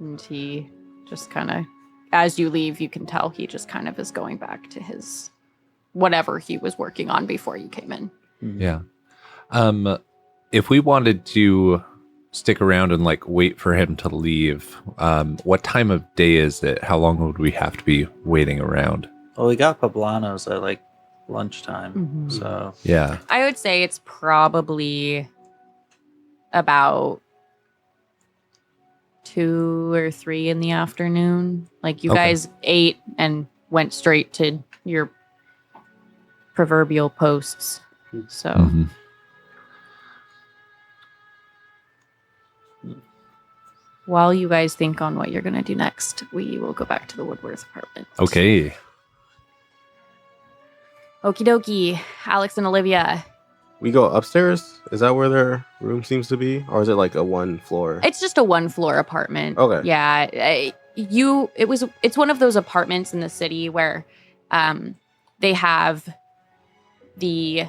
And he just kind of, as you leave, you can tell he just kind of is going back to his whatever he was working on before you came in. Yeah. If we wanted to stick around and like wait for him to leave, what time of day is it? How long would we have to be waiting around? Well, we got Poblanos at like lunchtime. Mhm. So Yeah. I would say it's probably about 2 or 3 in the afternoon. Like you Okay. guys ate and went straight to your proverbial posts. So Mhm. while you guys think on what you're going to do next, we will go back to the Woodworth apartment. Okay. Okie dokie. Alex and Olivia. We go upstairs. Is that where their room seems to be, or is it like a one floor? It's just a 1-floor apartment. Okay. Yeah. It's one of those apartments in the city where they have the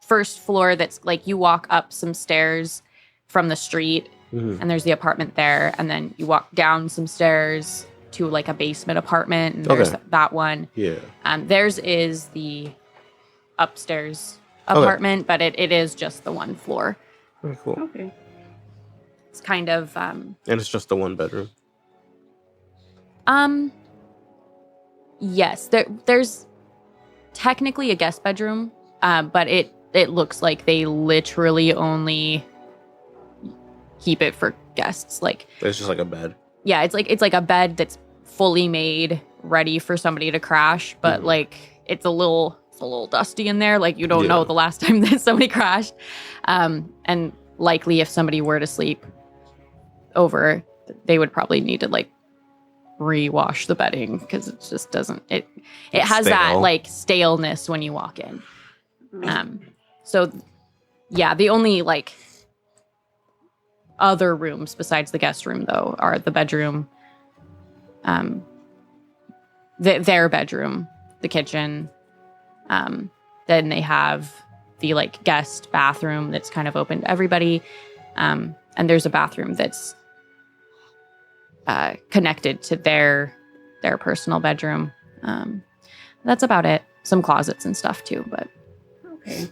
first floor that's like you walk up some stairs from the street Mhm. and there's the apartment there, and then you walk down some stairs to like a basement apartment and there's Okay. that one. Yeah. Theirs is the upstairs Okay. apartment, but it is just the 1 floor. Very cool. Okay. It's kind of And it's just the one bedroom. yes, there's technically a guest bedroom, but it looks like they literally only keep it for guests. Like, It's just like a bed. yeah, it's like a bed that's fully made, ready for somebody to crash, but Mhm. like it's a little dusty in there. Like you don't Yeah. know the last time that somebody crashed, and likely if somebody were to sleep over, they would probably need to like rewash the bedding because it just doesn't it It's has that stale. like staleness when you walk in. So yeah, the only like other rooms besides the guest room though are the bedroom, their bedroom, the kitchen, then they have the like guest bathroom that's kind of open to everybody, and there's a bathroom that's connected to their personal bedroom. That's about it. Some closets and stuff too, but Okay.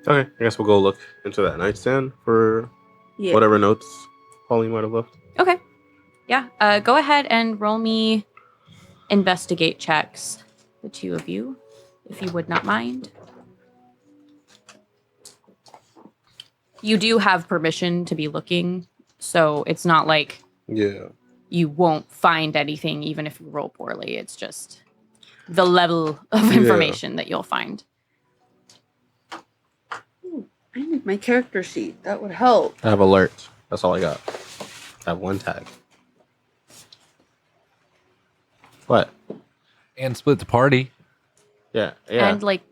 Okay. I guess we'll go look into that nightstand for Yeah. whatever notes Pauline might have left. okay. Yeah, go ahead and roll me investigate checks, the 2 of you, if you would not mind. You do have permission to be looking, so it's not like Yeah. you won't find anything even if you roll poorly. It's just the level of Yeah. information that you'll find. I need my character sheet. That would help. I have alert. That's all I got. I have one tag. What? And split the party. Yeah. Yeah. And like,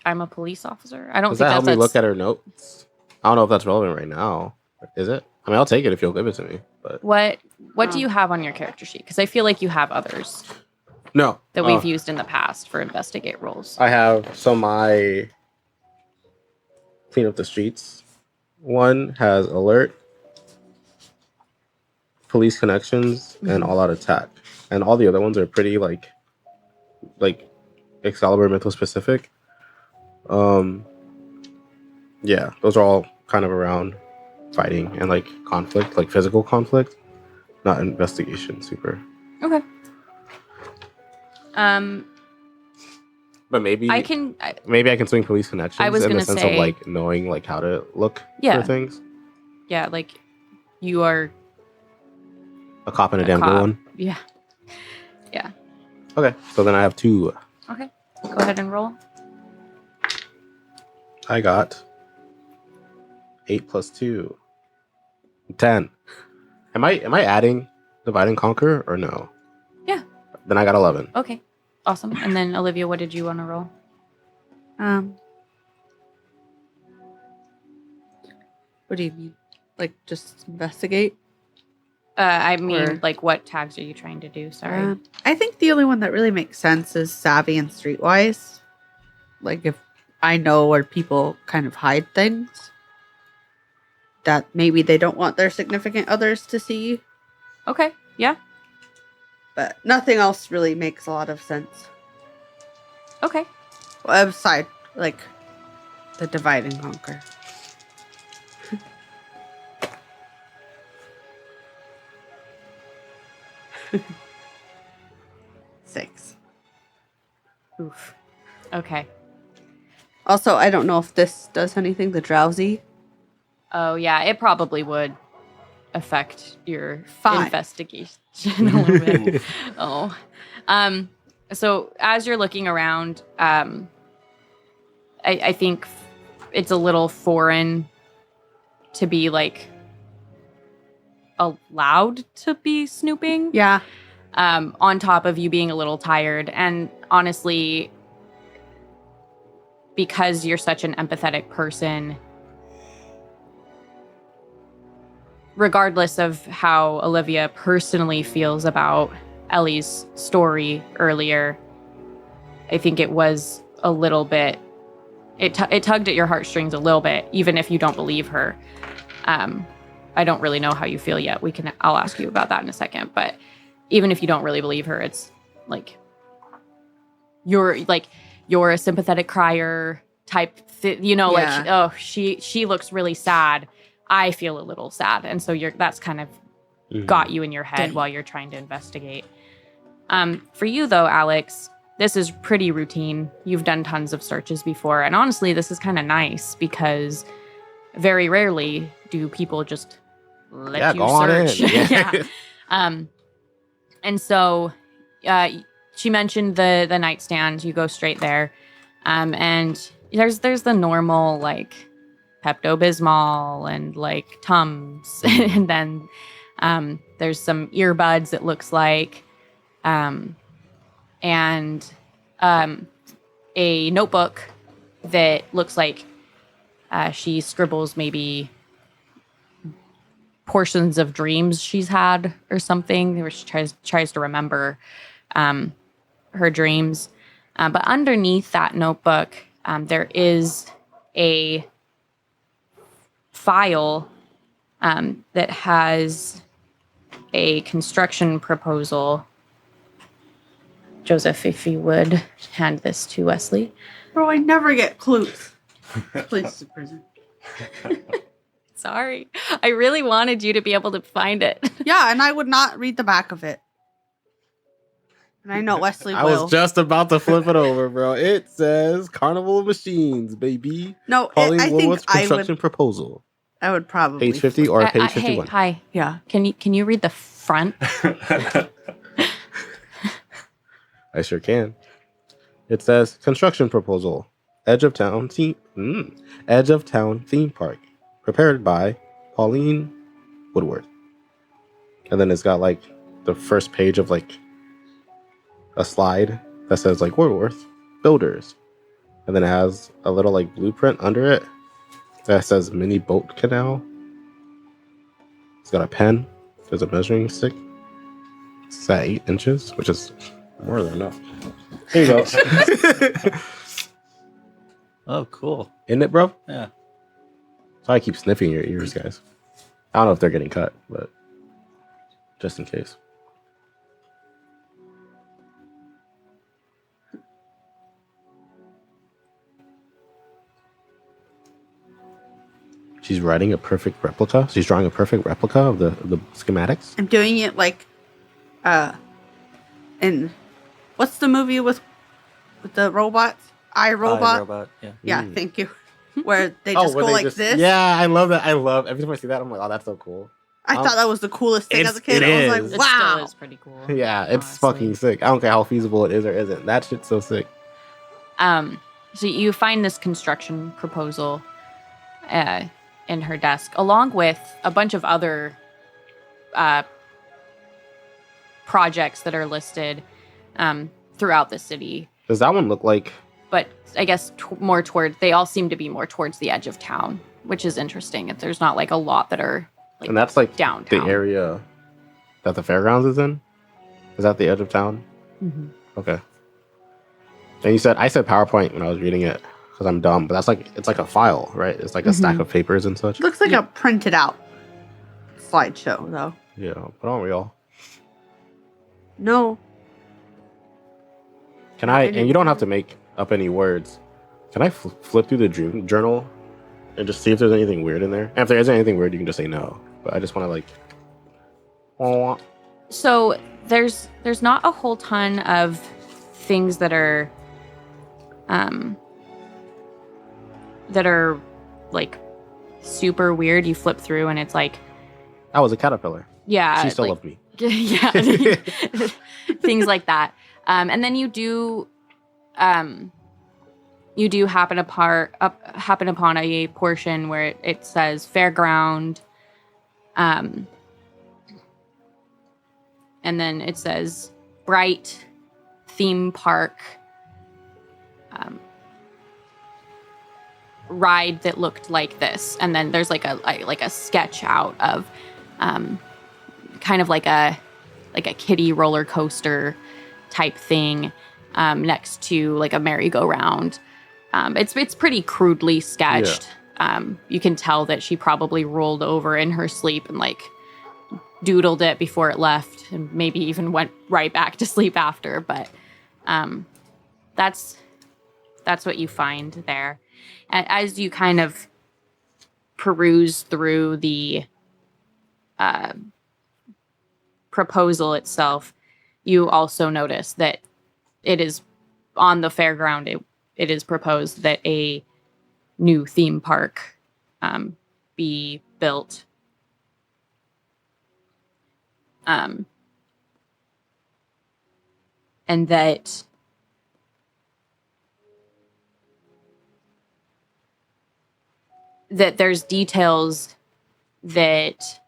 I'm a police officer. I don't Does think that help me that's look at her notes? I don't know if that's relevant right now. Is it? I mean, I'll take it if you'll give it to me. But what do you have on your character sheet? Because I feel like you have others no. that we've used in the past for investigate roles. I have my clean up the streets one has alert, police connections, and all out attack. And all the other ones are pretty like Excalibur mental specific. Yeah, those are all kind of around fighting and like conflict, like physical conflict, not investigation super. Okay. But maybe I can. maybe I can swing police connections I was in the gonna sense say- of like knowing like how to look Yeah. for things. Yeah, like you are. A cop and a A damn good cop. one. Yeah. Okay, so then I have 2. Okay. Go ahead and roll. I got 8 plus 2. 10. Am I adding divide and conquer or no? Yeah. Then I got 11. Okay. Awesome. And then Olivia, what did you want to roll? What do you mean? Like just investigate? I mean, Or- like, what tags are you trying to do? Sorry. I think the only one that really makes sense is savvy and streetwise. Like if I know where people kind of hide things that maybe they don't want their significant others to see, Okay. Yeah. but nothing else really makes a lot of sense. Okay. Well, aside like the divide and conquer. Six. Oof. Okay. Also, I don't know if this does anything. The drowsy. Oh, yeah. It probably would affect your Fine. investigation a little bit. Oh. So as you're looking around, I think it's a little foreign to be like allowed to be snooping. Yeah. On top of you being a little tired. And honestly, because you're such an empathetic person, regardless of how Olivia personally feels about Ellie's story earlier, I think it was a little bit, it tugged at your heartstrings a little bit, even if you don't believe her. I don't really know how you feel yet. I'll ask you about that in a second, but even if you don't really believe her, it's like you're a sympathetic crier type Yeah. like, oh, she looks really sad. I feel a little sad. And so that's kind of got you in your head Dang. while you're trying to investigate. For you though, Alex, this is pretty routine. You've done tons of searches before. And honestly, this is kind of nice because very rarely do people just let you go on in. search. Yeah. And so she mentioned the nightstand. You go straight there. And there's the normal like Pepto-Bismol and like Tums. And then there's some earbuds, it looks like. And a notebook that looks like she scribbles maybe portions of dreams she's had or something, where she tries to remember her dreams. But underneath that notebook, there is a file that has a construction proposal. Joseph, if you would hand this to Wesley. Bro, I never get clues. Please to prison. Sorry. I really wanted you to be able to find it. Yeah, and I would not read the back of it. And I know Wesley I will. was just about to flip it over, bro. It says Carnival of Machines, baby. No, Pauline I think Woolworth's I construction would. proposal. I would probably. Page 50 or page Hey, 51. hi. Yeah. Can you read the front? I sure can. It says construction proposal. Edge of Town theme park. Prepared by Pauline Woodworth. And then it's got like the first page of like a slide that says like Woodworth Builders. And then it has a little like blueprint under it that says mini boat canal. It's got a pen. There's a measuring stick. It's at 8 inches, which is more than enough. Here you go. Oh, cool. Isn't it, bro? Yeah. So I keep sniffing your ears, guys. I don't know if they're getting cut, but just in case. She's writing a perfect replica. She's drawing a perfect replica of the schematics. I'm doing it like, in what's the movie with the robots? iRobot. Robot, yeah. Yeah, Mm. thank you. Where they just where go they like just- this. Yeah, I love that. Every time I see that, I'm like, oh, that's so cool. I thought that was the coolest thing as a kid. It I was is. like, It wow. still is pretty cool. Yeah, it's honestly. fucking sick. I don't care how feasible it is or isn't. That shit's so sick. So you find this construction proposal in her desk, along with a bunch of other projects that are listed throughout the city. Does that one look like? But I guess more toward, they all seem to be more towards the edge of town, which is interesting. There's not like a lot that are like And that's like downtown. the area that the fairgrounds is in. Is that the edge of town? Mhm. Okay. And I said PowerPoint when I was reading it because I'm dumb, but it's like a file, right? It's like a stack of papers and such. Looks like a printed out slideshow, though. Yeah, but aren't we all? No. Can I? And you don't have to make up any words. Can I flip through the dream journal and just see if there's anything weird in there? And if there isn't anything weird, you can just say no. But I just want to like. So there's not a whole ton of things that are like super weird. You flip through and it's like, I was a caterpillar. yeah, She still like, loved me. yeah, things like that. And then you do happen upon a portion where it says fairground, and then it says bright theme park, ride that looked like this, and then there's like a sketch out of kind of like a kiddie roller coaster type thing next to like a merry-go-round. It's pretty crudely sketched. You can tell that she probably rolled over in her sleep and like doodled it before it left, and maybe even went right back to sleep after. But that's what you find there. And as you kind of peruse through the proposal itself, you also notice that it is on the fairground. It is proposed that a new theme park be built. And that there's details that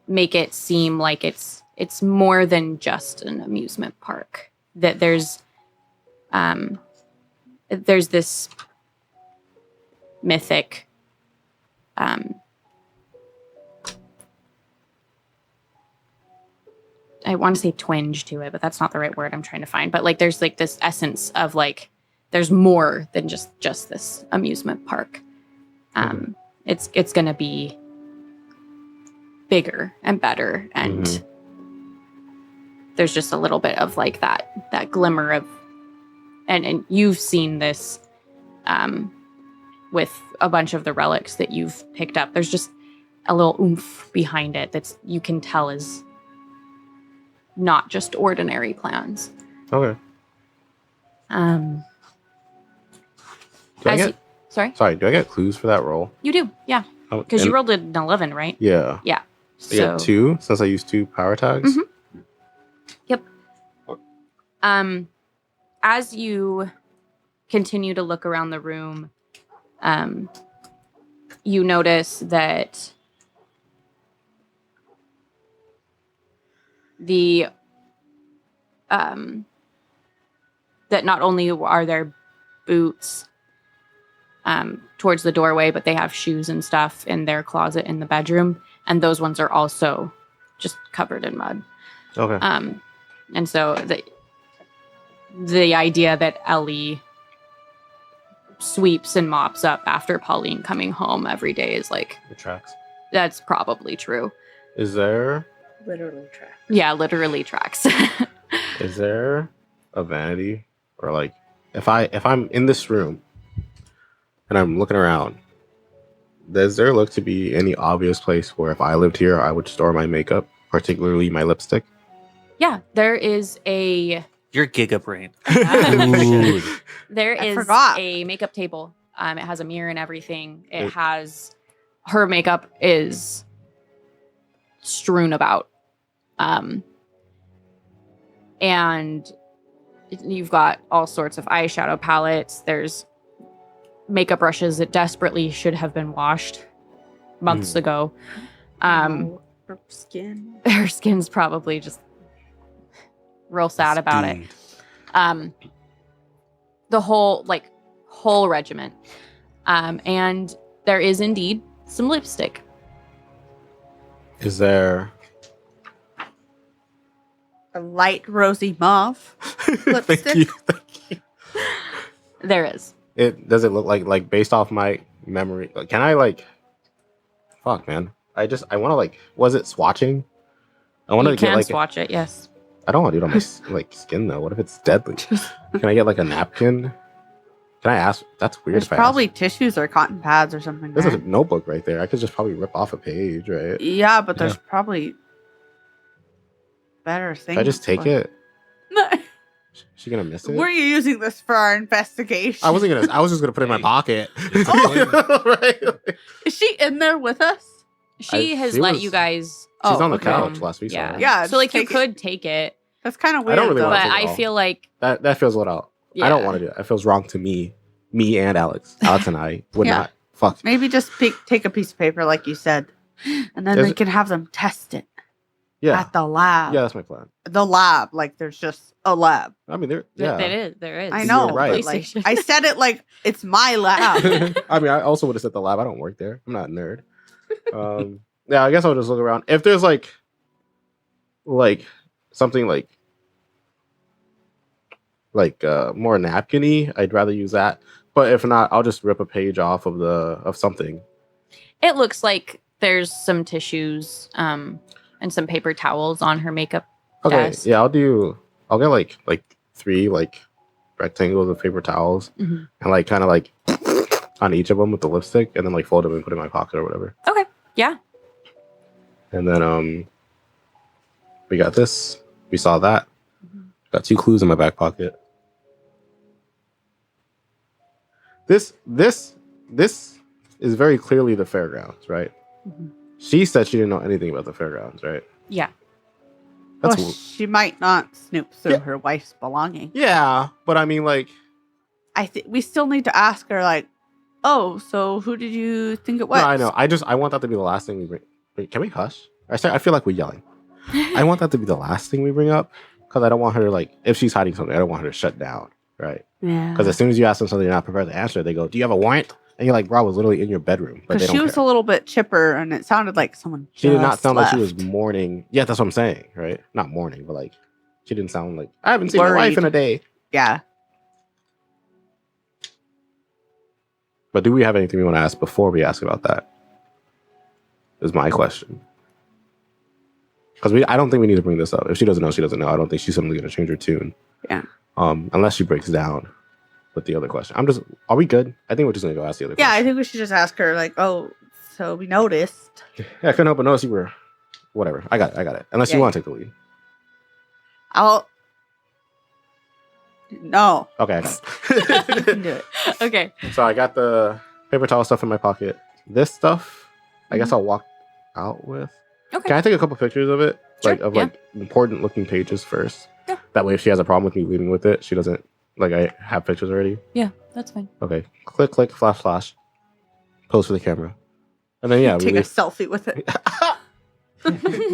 make it seem like it's more than just an amusement park. That there's this mythic I want to say twinge to it, but that's not the right word I'm trying to find. But like there's like this essence of like there's more than just this amusement park. It's going to be bigger and better, and there's just a little bit of like that glimmer of, and you've seen this with a bunch of the relics that you've picked up. There's just a little oomph behind it that's you can tell is not just ordinary plans. Okay. Um, Do I as get? you- sorry, Sorry. Do I get clues for that roll? you do, yeah, Oh, because you and- rolled an 11, right? Yeah. Yeah. I get 2 since I used 2 power tags. Yep. As you continue to look around the room, you notice that that not only are there boots towards the doorway, but they have shoes and stuff in their closet in the bedroom, and those ones are also just covered in mud. Okay. And so the idea that Ellie sweeps and mops up after Pauline coming home every day is like, It tracks. that's probably true. Is there Literally track. Yeah, literally tracks. is there a vanity or like if I'm in this room and I'm looking around, does there look to be any obvious place where if I lived here I would store my makeup, particularly my lipstick? Yeah, there is a Your gigabrain. Ooh. there I is forgot. a makeup table. It has a mirror and everything. It It- has her makeup is strewn about. And you've got all sorts of eyeshadow palettes. There's makeup brushes that desperately should have been washed months ago. Oh, her skin. Her skin's probably just real sad about it. The whole regiment. And there is indeed some lipstick. Is there A light rosy mauve. Thank Lipstick? you. Thank you. There is. It does it look like based off my memory? Like, can I like? Fuck, man. I want to like. Was it swatching? I want You to get can like. swatch it, yes. I don't want to do it on my like skin though. What if it's deadly? Can I get like a napkin? Can I ask? That's weird. There's if I probably ask. tissues or cotton pads or something. There's a there. notebook right there. I could just probably rip off a page, right? Yeah, but there's probably better things. Should I just take for- it? No. Is she gonna miss it? Were you using this for our investigation? I wasn't gonna. I was just gonna put it in my pocket. It's a right? Is she in there with us? She has she let was- you guys. She's on the okay. couch last week. Yeah. so Yeah, So like just you take it. could take it, That's kind of I weird. don't really though. wanna but take it I all. feel like that feels a little out. I don't want to do it. It feels wrong to me and Alex. Alex and I would Yeah. not. Fuck. Maybe just take a piece of paper like you said, and then Is we it- can have them test it Yeah. at the lab. Yeah, that's my plan. The lab, like there's just a lab. I mean, there. there Yeah. is. There is. I You're know, right. but like I said it like it's my lab. I mean, I also would have said the lab. I don't work there. I'm not a nerd. Yeah, I guess I'll just look around. If there's like something like more napkin-y, I'd rather use that. But if not, I'll just rip a page off of something. It looks like there's some tissues and some paper towels on her makeup Okay, desk. yeah, I'll get like 3 like rectangles of paper towels Mhm. and like kind of like on each of them with the lipstick, and then like fold them and put it in my pocket or whatever. Okay. Yeah. And then we got this. We saw that. Got 2 clues in my back pocket. This is very clearly the fairgrounds, right? Mhm. She said she didn't know anything about the fairgrounds, right? Yeah. That's Well, she might not snoop through Yeah. her wife's belongings. yeah, but I mean, like, I think we still need to ask her, like, oh, so who did you think it was? no, I know. I want that to be the last thing we bring. Wait, can we hush? I feel like we're yelling. I want that to be the last thing we bring up because I don't want her to, like, if she's hiding something, I don't want her to shut down, right? Yeah. Because as soon as you ask them something you're not prepared to answer, they go, "Do you have a warrant?" And you're like, "Bro, I was literally in your bedroom." But they Because don't she was care. a little bit chipper, and it sounded like someone. She did not just sound like she was left. mourning. Yeah, that's what I'm saying, right? Not mourning, but like she didn't sound like I haven't seen my wife Worried. in a day. Yeah. But do we have anything we want to ask before we ask about that? Is my question. Because I don't think we need to bring this up. If she doesn't know, she doesn't know. I don't think she's suddenly going to change her tune. Yeah. Unless she breaks down with the other question. Are we good? I think we're just going to go ask the other Yeah, I question. think we should just ask her, like, oh, so we noticed. Yeah, I couldn't help but notice you were, whatever. I got it. Unless you Yeah. want to take the lead. No. Okay, I You can do it. Okay. So I got the paper towel stuff in my pocket. This stuff, I guess I'll walk out with. Okay. Can I take a couple pictures of it? Sure, Like yeah. important looking pages first. Yeah. That way if she has a problem with me leaving with it, she doesn't like I have pictures already. Yeah, that's fine. Okay. Click, flash, flash. Pose for the camera. And then yeah, we Take a leave. selfie with it.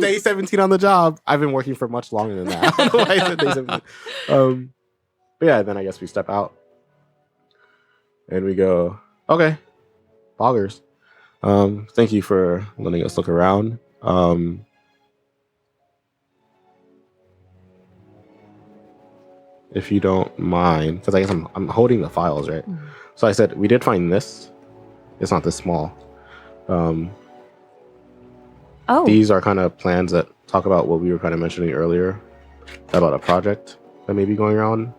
Day 17 on the job. I've been working for much longer than that. I don't know why I said day 17. But yeah, then I guess we step out and we go, okay, poggers. Thank you for letting us look around. if you don't mind, because I guess I'm holding the files, right? Mhm. So I said we did find this. It's not this small. Oh, These are kind of plans that talk about what we were kind of mentioning earlier about a project that may be going on.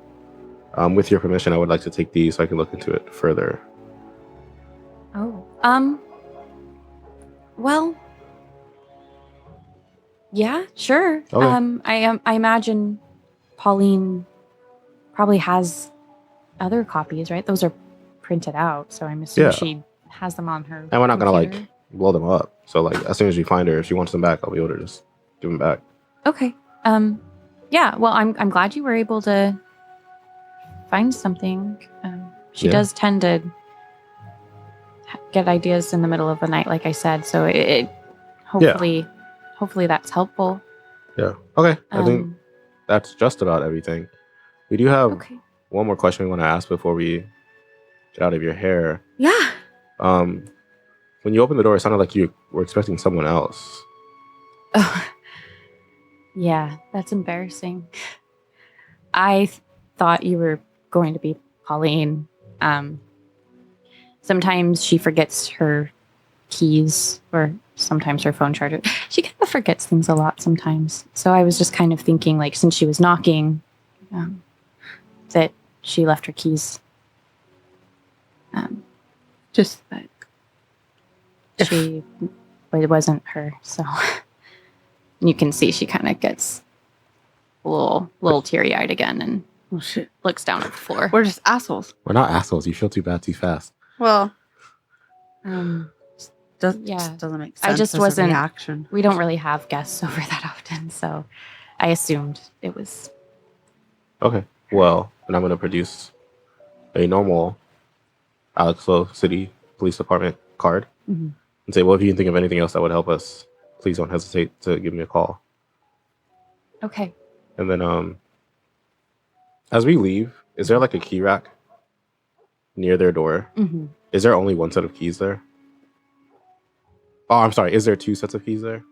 With your permission, I would like to take these so I can look into it further. oh. Well, yeah, sure. Okay. I imagine Pauline probably has other copies, right? Those are printed out, so I'm assuming Yeah. she has them on her. And we're not gonna like computer. blow them up. So like as soon as we find her, if she wants them back, I'll be able to just give them back. Okay. Yeah. Well, I'm glad you were able to find something. She Yeah. does tend to get ideas in the middle of the night, like I said. So it hopefully that's helpful. Yeah. Okay. I think Um, that's just about everything. We do have okay. one more question we want to ask before we get out of your hair. Yeah. When you opened the door, it sounded like you were expecting someone else. Oh, yeah, that's embarrassing. I thought you were going to be Pauline. Sometimes she forgets her keys or sometimes her phone charger. She kind of forgets things a lot sometimes. So I was just kind of thinking, like, since she was knocking, that she left her keys. Just that it wasn't her. So you can see she kind of gets a little teary eyed again and Oh shit. looks down at the floor. We're just assholes. We're not assholes. You feel too bad too fast. Well, Um, just Yeah. doesn't make sense. I just as a wasn't- reaction. we don't really have guests over that often, so I assumed it was. Okay. Well, then I'm going to produce a normal Alexo City Police Department card Mhm. and say, well, if you can think of anything else that would help us, please don't hesitate to give me a call. Okay. And then as we leave, is there like a key rack near their door? Hmm. Is there only one set of keys there? Oh, I'm sorry. Is there two sets of keys there?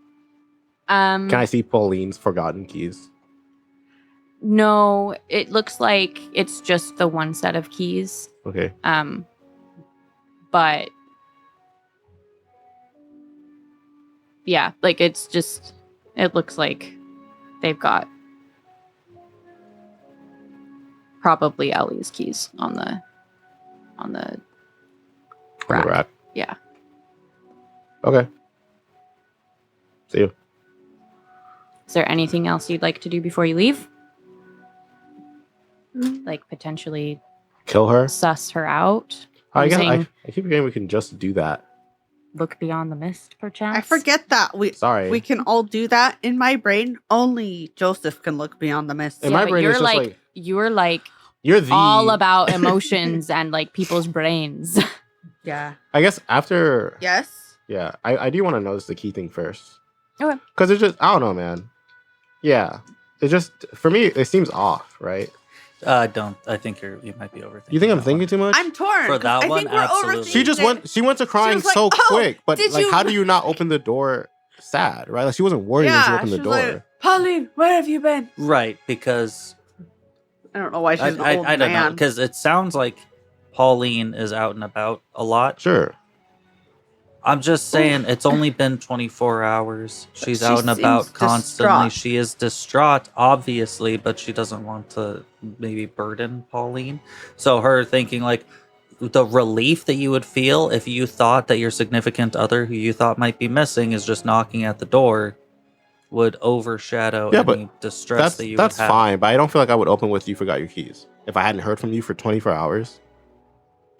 Can I see Pauline's forgotten keys? No, it looks like it's just the one set of keys. Okay. But yeah, like it looks like they've got probably Ellie's keys on the On the rack. rack. Yeah. Okay. See you. Is there anything else you'd like to do before you leave? Like potentially Kill her? suss her out? I guess using I keep forgetting we can just do that. look beyond the mist, perchance? I forget that Sorry. we can all do that in my brain. Only Joseph can look beyond the mist. In my but brain, you're it's just like, like- you're like You're the all about emotions and like people's brains. Yeah. I guess after Yes. yeah, I do want to notice the key thing first. Okay. Because it's just I don't know, man. Yeah. It just for me it seems off, right? I don't. I think you might be overthinking. You think I'm that thinking one. too much? I'm torn. For 'cause that I one, think we're absolutely. overthinking She just it. went to crying was like, so "Oh, quick, but did like you-" how do you not open the door sad, right? Like she wasn't worried when she Yeah, opened the she door. was like, Pauline, where have you been? Right, because I don't know why she's an old I don't know, man. because it sounds like Pauline is out and about a lot. Sure. I'm just saying, it's only been 24 hours. She's she out and about seems constantly. distraught. She is distraught, obviously, but she doesn't want to maybe burden Pauline. So her thinking like the relief that you would feel if you thought that your significant other who you thought might be missing is just knocking at the door would overshadow Yeah, any distress that you would that's have. fine, but I don't feel like I would open with you forgot your keys. If I hadn't heard from you for 24 hours.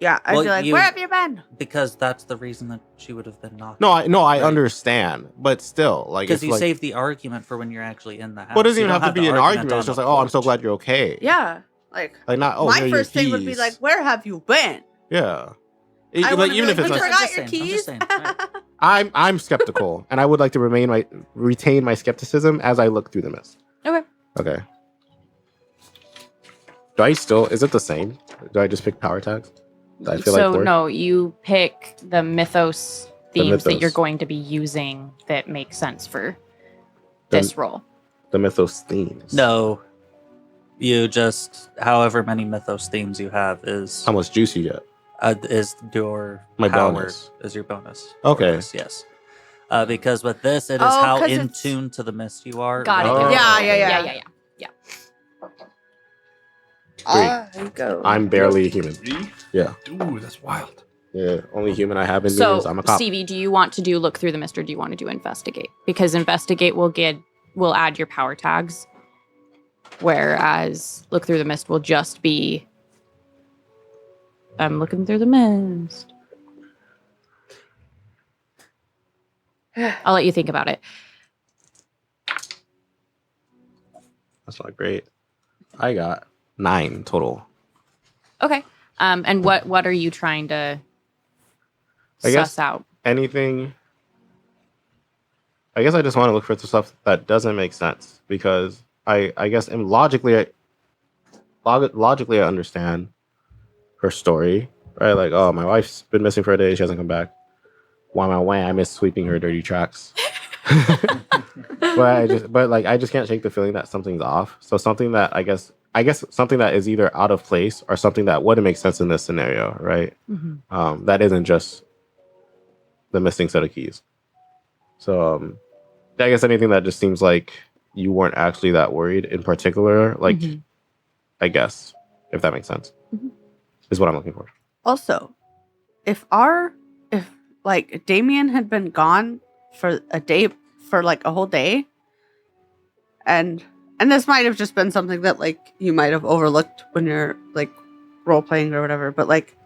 Yeah, I'd Well, be like, you- where have you been? Because that's the reason that she would have been knocking. No, I Right. understand, but still, like, Because it's you like, save the argument for when you're actually in the house. well, it doesn't You even don't have to be the an argument. on It's just the like, oh, I'm so porch. glad you're okay. Yeah. Like, Like, not, oh, my here are your first thing would be keys. like, where have you been? Yeah. I Like, wanna even be if like, it's you like, forgot just your saying, I'm keys? just saying, right. I'm skeptical, and I would like to retain my skepticism as I look through the mist. Okay. Okay. Do I still? Is it the same? Do I just pick power tags? Do I feel So like work? no, you pick the mythos themes that mythos. you're going to be using that make sense for The- this role. The mythos themes. No. You just, however many mythos themes you have is How much juice you get? your My power, bonus. is your bonus. Okay. For this, yes. Because with this, it is Oh, how 'cause in it's- tune to the mist you are. Got it. Oh. Yeah. Yeah. I go. I'm barely a human. 3? Yeah. Ooh, that's wild. Yeah. Only human I have in me So, is I'm a cop. Stevie, do you want to do look through the mist or do you want to do investigate? Because investigate will add your power tags, whereas look through the mist will just be I'm looking through the mist. I'll let you think about it. That's not great. I got 9 total. Okay. And what are you trying to I guess- suss out? Anything. I guess I just want to look for the stuff that doesn't make sense because I guess and logically I understand her story, right? Like, oh, my wife's been missing for a day, she hasn't come back. Why I miss sweeping her dirty tracks. but I just can't shake the feeling that something's off. So something that I guess something that is either out of place or something that wouldn't make sense in this scenario, right? Mm-hmm. That isn't just the missing set of keys. So I guess anything that just seems like you weren't actually that worried in particular, like Mhm. I guess, if that makes sense, Mhm. is what I'm looking for. Also, if like Damien had been gone for a day, for like a whole day, and this might have just been something that like you might have overlooked when you're like role playing or whatever, but like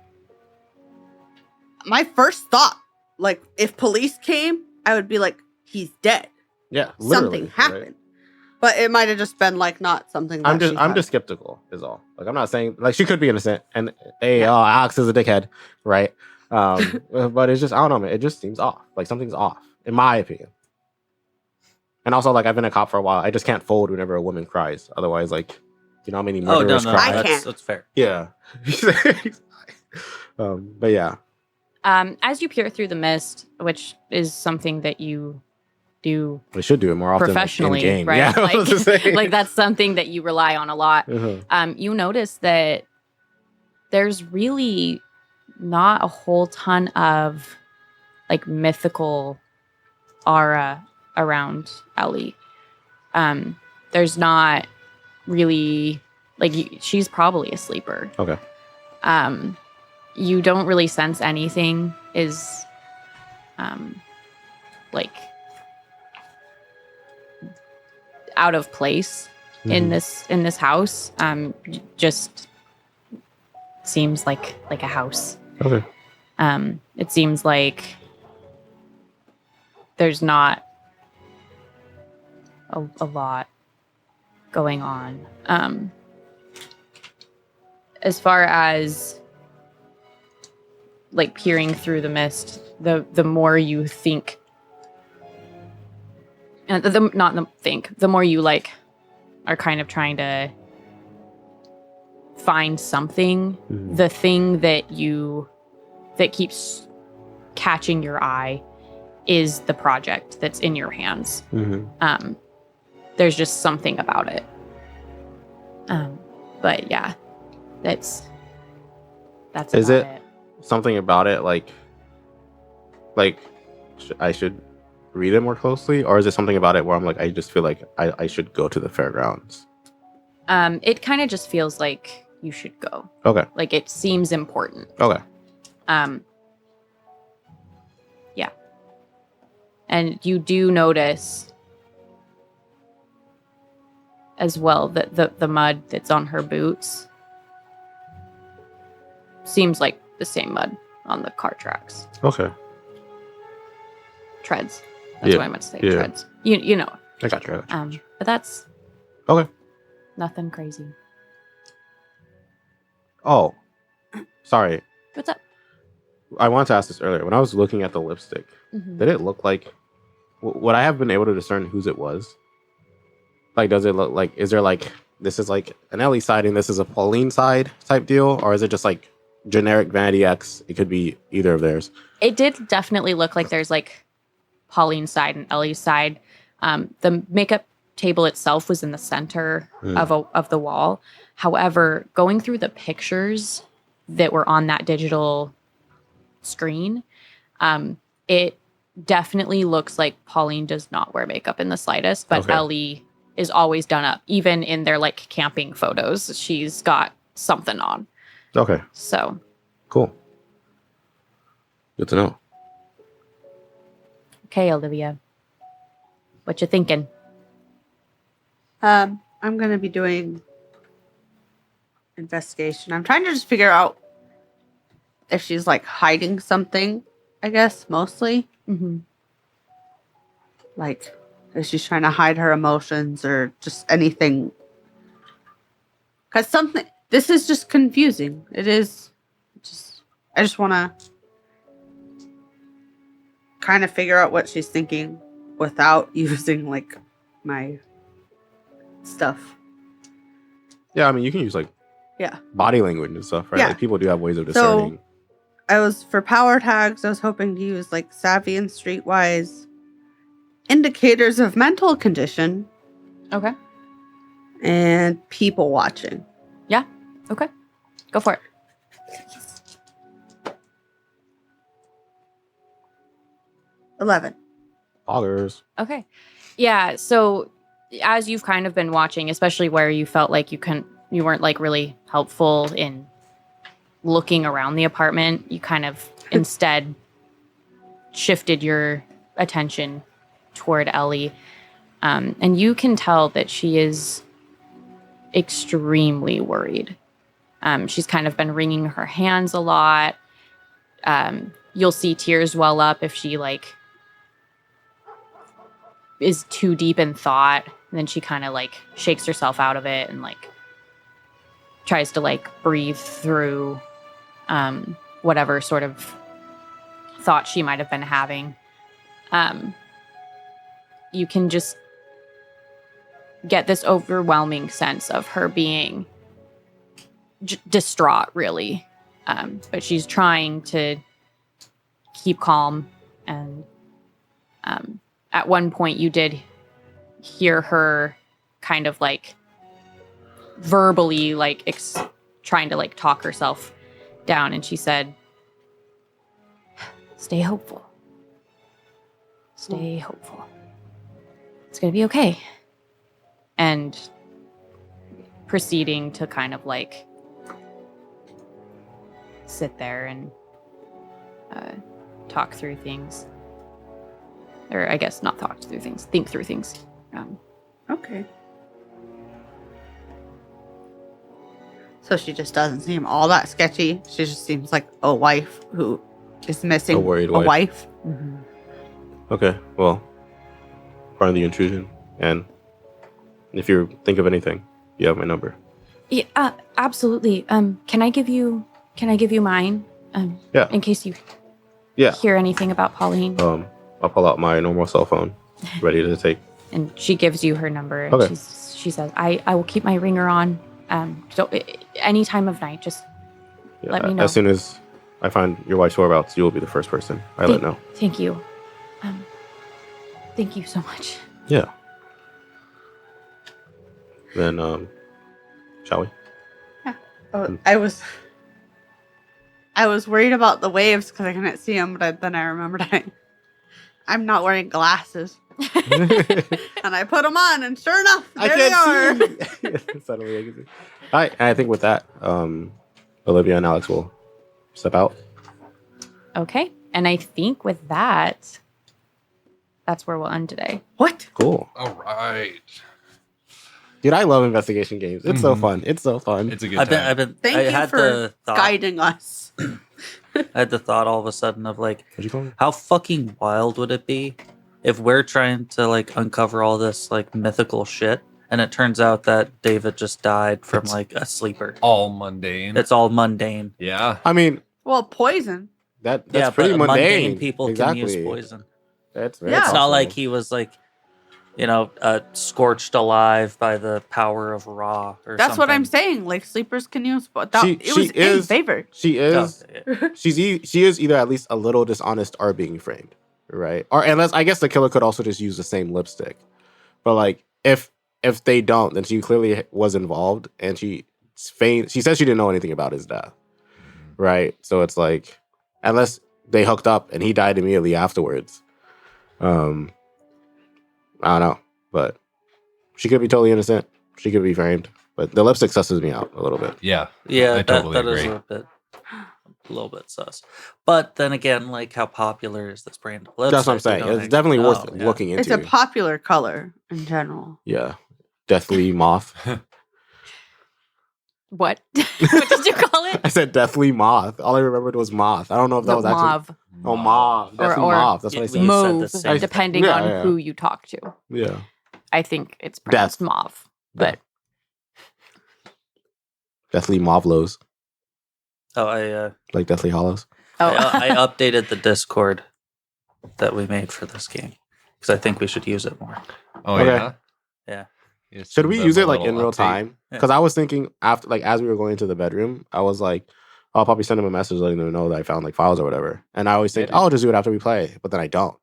my first thought, like if police came, I would be like, he's dead. Yeah, Something happened. But it might have just been like not something that I'm just skeptical is all. Like I'm not saying like she could be innocent and hey, oh, Alex is a dickhead, right? But it's just I don't know, man. It just seems off. Like something's off, in my opinion. And also, like I've been a cop for a while. I just can't fold whenever a woman cries. Otherwise, like you know how many Oh, no, murderers no, cry. I can't. that's fair. Yeah. But yeah. As you peer through the mist, which is something that you do We should do it more often. professionally, like, in game. right? Yeah, I was gonna say. Like that's something that you rely on a lot. Uh-huh. You notice that there's really not a whole ton of like mythical aura around Ellie. There's not really like she's probably a sleeper. Okay. You don't really sense anything is like out of place in this house. Just seems like a house. Okay. It seems like there's not a lot going on. As far as like peering through the mist, the more you think, and the more you like are kind of trying to find something. Mhm. The thing that keeps catching your eye is the project that's in your hands. Mhm. There's just something about it. But yeah, that's Is about it something about it like I should read it more closely, or is it something about it where I'm like I just feel like I should go to the fairgrounds? It kind of just feels like you should go. Okay. Like it seems important. Okay. Yeah. And you do notice as well that the mud that's on her boots seems like the same mud on the car tracks. Okay. Treads. That's Yeah. what I meant to say. Yeah. Treads. You know. I got you. But that's Okay. nothing crazy. Oh, sorry. What's up? I wanted to ask this earlier. When I was looking at the lipstick, Mhm. did it look like? Would I have been able to discern whose it was? Like, does it look like? Is there like this is like an Ellie side and this is a Pauline side type deal, or is it just like generic Vanity X? It could be either of theirs. It did definitely look like there's like Pauline's side and Ellie's side. The makeup table itself was in the center of the wall. However, going through the pictures that were on that digital screen, it definitely looks like Pauline does not wear makeup in the slightest, but Okay. Ellie is always done up. Even in their like camping photos, she's got something on. Okay. So Cool. Good to know. okay, Olivia, what you thinking? I'm gonna be doing investigation. I'm trying to just figure out if she's like hiding something. I guess mostly Mm-hmm. like if she's trying to hide her emotions or just anything. Because something. This is just confusing. It is. I just want to kind of figure out what she's thinking without using like my stuff. Yeah, I mean, you can use like Yeah. body language and stuff, right? Yeah. Like people do have ways of discerning. I was for power tags. I was hoping to use like savvy and streetwise, indicators of mental condition, Okay. and people watching. Okay. Go for it. 11. Poggers. Okay. Yeah, so as you've kind of been watching, especially where you felt like you weren't like really helpful in looking around the apartment, you kind of instead shifted your attention toward Ellie. And you can tell that she is extremely worried. She's kind of been wringing her hands a lot. You'll see tears well up if she like is too deep in thought. And then she kind of like shakes herself out of it and like tries to like breathe through whatever sort of thought she might have been having. You can just get this overwhelming sense of her being distraught, really. But she's trying to keep calm. And at one point, you did hear her kind of like verbally, like trying to like talk herself down. And she said, "Stay hopeful. Stay hopeful. It's going to be okay." And proceeding to kind of like sit there and talk through things. Or I guess not talk through things, think through things. Okay. So she just doesn't seem all that sketchy. She just seems like a wife who is missing A worried a wife. wife. Okay, well, pardon the intrusion. And if you think of anything, you have my number. Yeah, absolutely. Can I give you mine? Yeah. In case you Yeah. hear anything about Pauline. I'll pull out my normal cell phone, ready to take. And she gives you her number. And Okay. she says, I will keep my ringer on. So any time of night, just Yeah, let me know. As soon as I find your wife's whereabouts, you will be the first person I let know. Thank you. Thank you so much. Yeah. Then, shall we? Oh, I was worried about the waves because I couldn't see them, but then I remembered I'm not wearing glasses. And I put them on, and sure enough, there they are. Suddenly I can see. All right, and I think with that, Olivia and Alex will step out. Okay. And I think with that, that's where we'll end today. What? Cool. All right. Dude, I love investigation games. It's so fun. It's so fun. It's a good I've time. been. Thank I you had for the thought. guiding us. I had the thought all of a sudden of like, What'd you call me? how fucking wild would it be if we're trying to like uncover all this like mythical shit, and it turns out that David just died from like a sleeper. All mundane. It's all mundane. Yeah. I mean, Well, poison. that's Yeah, pretty but mundane. people exactly. can use poison. That's very Yeah. It's not possible. like he was like, scorched alive by the power of Ra or That's what I'm something. saying. Like sleepers can use, but She- it was she in is- favor. She is. Oh, She is either at least a little dishonest or being framed, right? Or unless I guess the killer could also just use the same lipstick, but like if they don't, then she clearly was involved, and she said she didn't know anything about his death, right? So it's like, unless they hooked up and he died immediately afterwards, I don't know, but she could be totally innocent. She could be framed, but the lipstick susses me out a little bit. Yeah. Yeah, I totally that is agree. a little bit sus. But then again, like, how popular is this brand of lipstick? That's what I'm saying. You don't It's definitely know, worth yeah. looking into. It's a popular color in general. Yeah, deathly moth. What? What did you call it? I said deathly moth. All I remembered was moth. I don't know if that No, was actually. mauve. Oh, moth. Deathly or moth. That's what I you said. said the Mauve, same thing. depending Yeah, on yeah. who you talk to. Yeah. I think it's pronounced mauve, but Deathly Mauvelos. Oh, I Like Deathly Hollows. I updated the Discord that we made for this game because I think we should use it more. Oh, Okay. yeah? Yeah. You Should send we them use a it like little in real update? time? Yeah. Because I was thinking after, like, as we were going to the bedroom, I was like, I'll probably send them a message letting them know that I found like files or whatever. And I always think, Yeah, oh, I'll just do it after we play, but then I don't.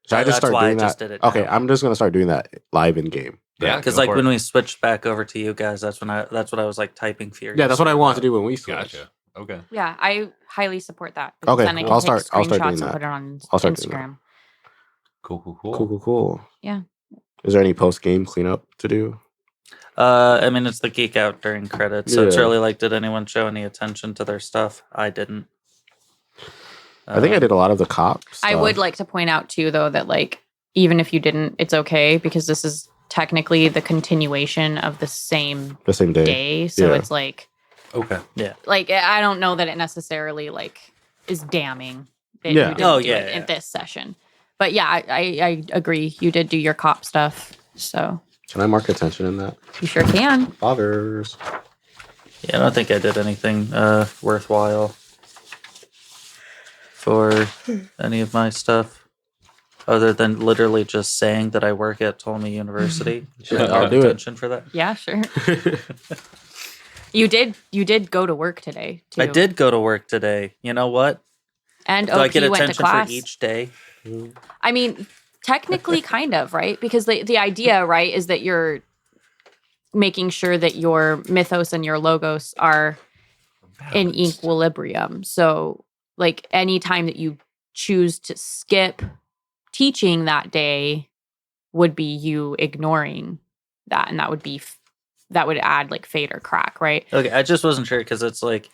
Should I just That's start why I doing just that? did it Okay, now. I'm just gonna start doing that live in game. Yeah, Because go like for when it. we switched back over to you guys, that's what I was like typing furious. Yeah, that's what I wanted to do when we switched. Gotcha. Okay. yeah, I highly support that. Because Okay, then I can I'll take start doing screenshots and that. put it on I'll start doing that. Instagram. Cool. Yeah. Is there any post game cleanup to do? I mean, it's the geek out during credits, so it's Yeah. really like, did anyone show any attention to their stuff? I didn't. I think I did a lot of the cop stuff. I would like to point out too, though, that like even if you didn't, it's okay because this is technically the continuation of the same the same day. day. So Yeah. it's like I don't know that it necessarily like is damning. That Yeah. You didn't Oh, do yeah, it yeah. in this session. But yeah, I agree. You did do your cop stuff, so Can I mark attention in that? you sure can. Fathers. Yeah, I don't think I did anything worthwhile for any of my stuff, other than literally just saying that I work at Ptolemy University. Should I I'll mark do it. attention for that? Yeah, sure. You did go to work today too. I did go to work today. You know what? And Do I get OP went to attention class. for each day? I mean, technically, kind of, right? Because the idea, right, is that you're making sure that your mythos and your logos are in Balanced. equilibrium. So, like, any time that you choose to skip teaching that day would be you ignoring that, and that would add like fade or crack, right? Okay, I just wasn't sure because it's like,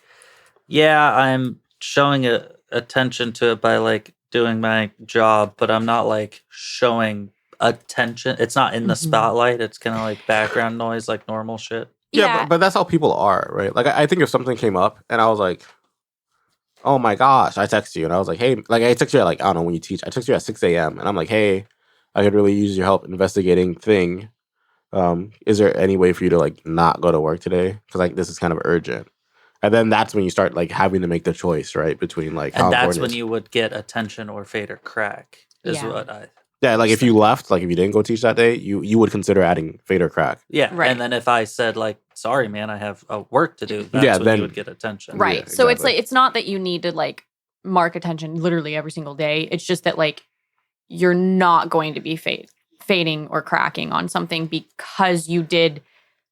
yeah, I'm showing attention to it by like doing my job, but I'm not like showing attention. It's not in the Mhm. spotlight. It's kind of like background noise, like normal shit. Yeah, but that's how people are, right? Like, I think if something came up and I was like, oh my gosh, I text you and I was like, hey, like I text you at like, I don't know when you teach. I text you at 6 a.m. and I'm like, hey, I could really use your help investigating thing. Is there any way for you to like not go to work today? Because like this is kind of urgent. And then that's when you start like having to make the choice, right? Between like how And that's important when it is. you would get attention or fade or crack, is Yeah. what I. Yeah, like if you left, like if you didn't go teach that day, you would consider adding fade or crack. Yeah, Right. and then if I said like, "Sorry, man, I have work to do," that's Yeah, when then- you would get attention. Right. Yeah, So it's exactly. like it's not that you need to like mark attention literally every single day. It's just that like you're not going to be fading or cracking on something because you did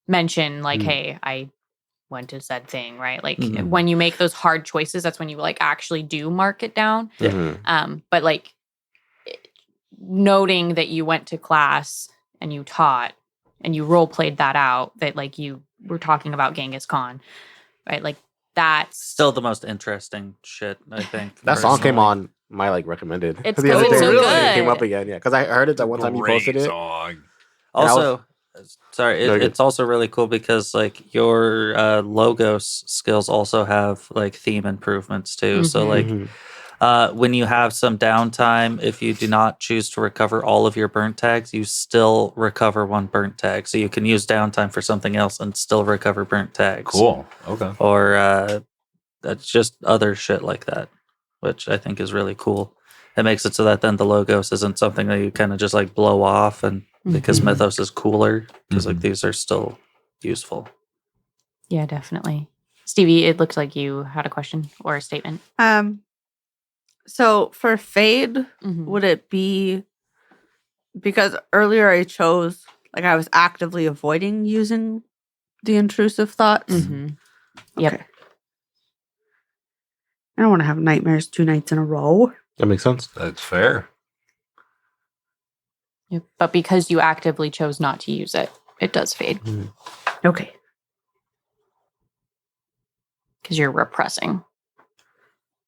mention like, Mm. hey, I went to said thing, right? Like Mhm. when you make those hard choices, that's when you like actually do mark it down. Yeah. Mhm. But like noting that you went to class and you taught and you role played that out, that like you were talking about Genghis Khan, right? Like that's Still the most interesting shit, I think. That song came personally. on my like recommended. It's the other good. day. So It came good. up again, yeah. Because I heard it that one time you posted it. Song. And I was- Also, sorry, No, you're good. it's also really cool because like your logos skills also have like theme improvements too. So Mhm. like Mhm. when you have some downtime, if you do not choose to recover all of your burnt tags, you still recover one burnt tag. So you can use downtime for something else and still recover burnt tags. Cool. Okay. Or that's just other shit like that, which I think is really cool. It makes it so that then the logos isn't something that you kind of just like blow off, and because Mhm. Mythos is cooler, because like Mhm. these are still useful. Yeah, definitely. Stevie, it looks like you had a question or a statement. So for fade, Mhm. would it be because earlier I chose Like I was actively avoiding using the intrusive thoughts. Mm-hmm. Yep. Okay. I don't want to have nightmares 2 nights in a row. That makes sense. That's fair. Yep. But because you actively chose not to use it, it does fade Okay. because you're repressing.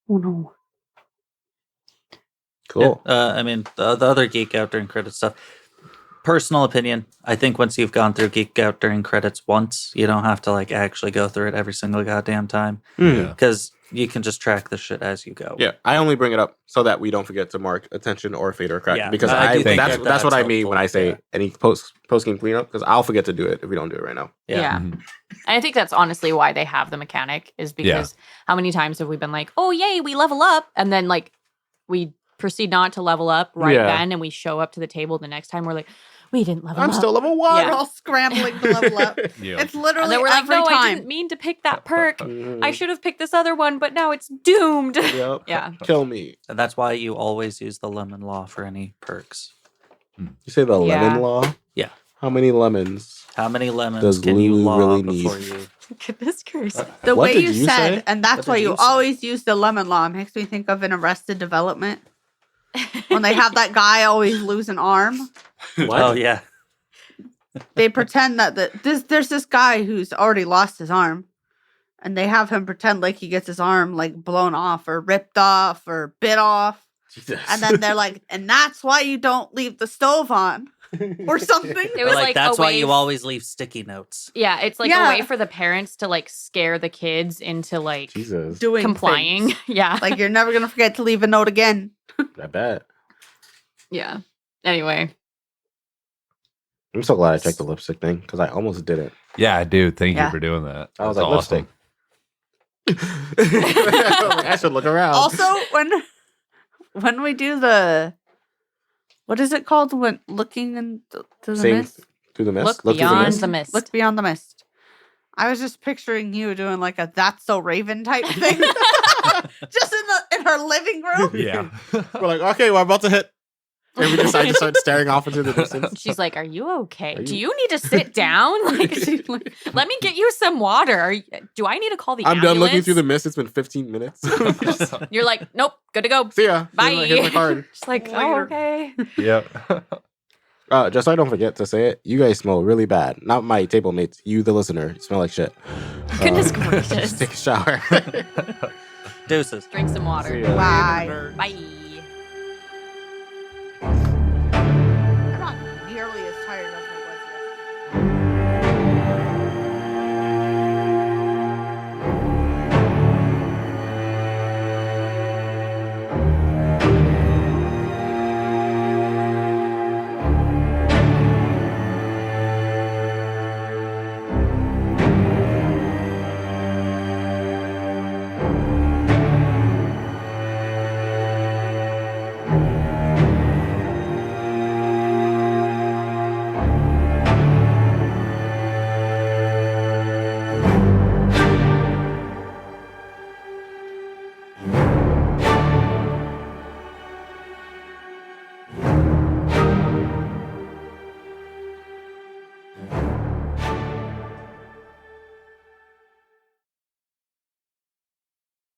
Oh no. Cool. I mean, the other geek out during credits stuff. Personal opinion, I think once you've gone through geek out during credits once, you don't have to like actually go through it every single goddamn time Hmm. because you can just track the shit as you go. Yeah, I only bring it up so that we don't forget to mark attention or fade or crack. Yeah, because I do think that's what I mean helpful. when I say Yeah. any post game cleanup, because I'll forget to do it if we don't do it right now. Yeah. And I think that's honestly why they have the mechanic is because how many times have we been like, oh, yay, we level up. And then like we proceed not to level up right Yeah. then. And we show up to the table the next time. We're like, we didn't level I'm up. still level 1. We're all scrambling to level up. Yeah. It's literally And then we're like, every no, I time. didn't mean to pick that perk. Mhm. I should have picked this other one, but now it's doomed. Yep. Yeah. Kill me. And that's why you always use the lemon law for any perks. You say the Yeah. lemon law? Yeah. How many lemons? How many lemons Does can you Lulu law really before need? you? Goodness gracious. The What way did you you said, say? and that's What why did you you say? always use the lemon law. It makes me think of an Arrested Development when they have that guy always lose an arm. What? Oh yeah. They pretend that there's this guy who's already lost his arm, and they have him pretend like he gets his arm like blown off or ripped off or bit off, Jesus. and then they're like, and that's why you don't leave the stove on or something. It was like that's a why way you always leave sticky notes. Yeah, it's like Yeah. a way for the parents to like scare the kids into like Jesus. Doing complying. things. Yeah. Like you're never gonna forget to leave a note again. I bet. yeah. Anyway. I'm so glad I checked the lipstick thing because I almost did it. Yeah, dude. Thank Yeah. you for doing that. I was That's like, awesome. lipstick. I should look around. Also, when we do the what is it called when looking into the Seeing mist? through the mist. Look through beyond mist. the mist. Look beyond the mist. I was just picturing you doing like a "That's So Raven" type thing, just in her living room. Yeah. We're like, okay, we're about to hit. And we decide to start staring off into the distance. She's like, "Are you okay? Are Do you- you need to sit down? Like, let me get you some water. Do I need to call the I'm done looking ambulance?" through the mist. It's been 15 minutes. You're like, "Nope, good to go." See ya. Bye. Here's my card. Just like, oh, Later. okay. Yep. Just so I don't forget to say it, you guys smell really bad. Not my table mates, you, the listener, smell like shit. Goodness Uh, gracious. Just take a shower. Deuces. Drink some water. See ya. Bye. Bye. I'm not nearly as tired as I was yesterday.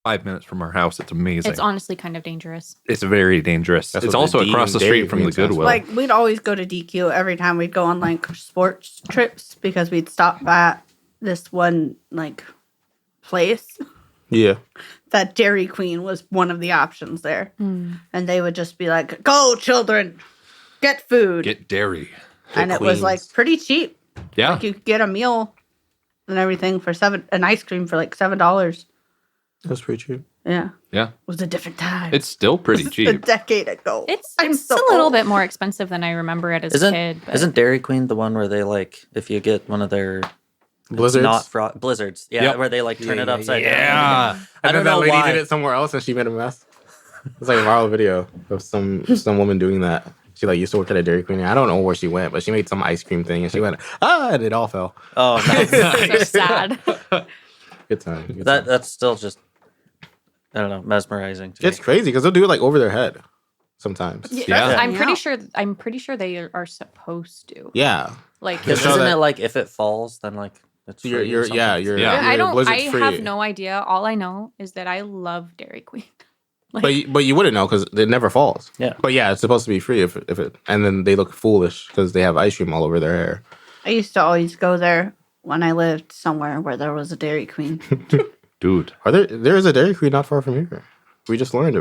.5 minutes from our house. It's amazing. It's honestly kind of dangerous. It's very dangerous. That's It's what also the Dean across the Dave street from the means, that's Goodwill. Like we'd always go to DQ every time we'd go on like sports trips because we'd stop at this one like place. Yeah. That Dairy Queen was one of the options there, and they would just be like, "Go, children, get food," Get dairy. and it was like Queens. pretty cheap. Yeah. Like you could get a meal and everything for an ice cream for like $7. That's pretty cheap. Yeah, Yeah. it was a different time. It's still pretty A cheap. decade ago. It's I'm it's so a little old. bit more expensive than I remember it as a kid. But Isn't Dairy Queen the one where they like if you get one of their Blizzards. not blizzards? Yeah, Yep. where they like turn it Yeah, upside yeah. down. I And don't then that know lady why. did it somewhere else and she made a mess. It's like a viral video of some woman doing that. She like used to work at a Dairy Queen. I don't know where she went, but she made some ice cream thing and she went, and it all fell. Oh, nice. so sad. Good time. Good that time. that's still just I don't know, mesmerizing. To It's me. crazy because they'll do it like over their head. sometimes. Yeah. I'm pretty out. sure. I'm pretty sure they are supposed to. Yeah. Like, To Because show isn't that- it like if it falls, then like it's You're, free or you're, yeah, something? you're, Yeah. you're I don't. Blizzard I free. have no idea. All I know is that I love Dairy Queen. Like, But you wouldn't know because it never falls. Yeah. But yeah, it's supposed to be free if it, and then they look foolish because they have ice cream all over their hair. I used to always go there when I lived somewhere where there was a Dairy Queen. Dude. There is a Dairy Queen not far from here. We just learned about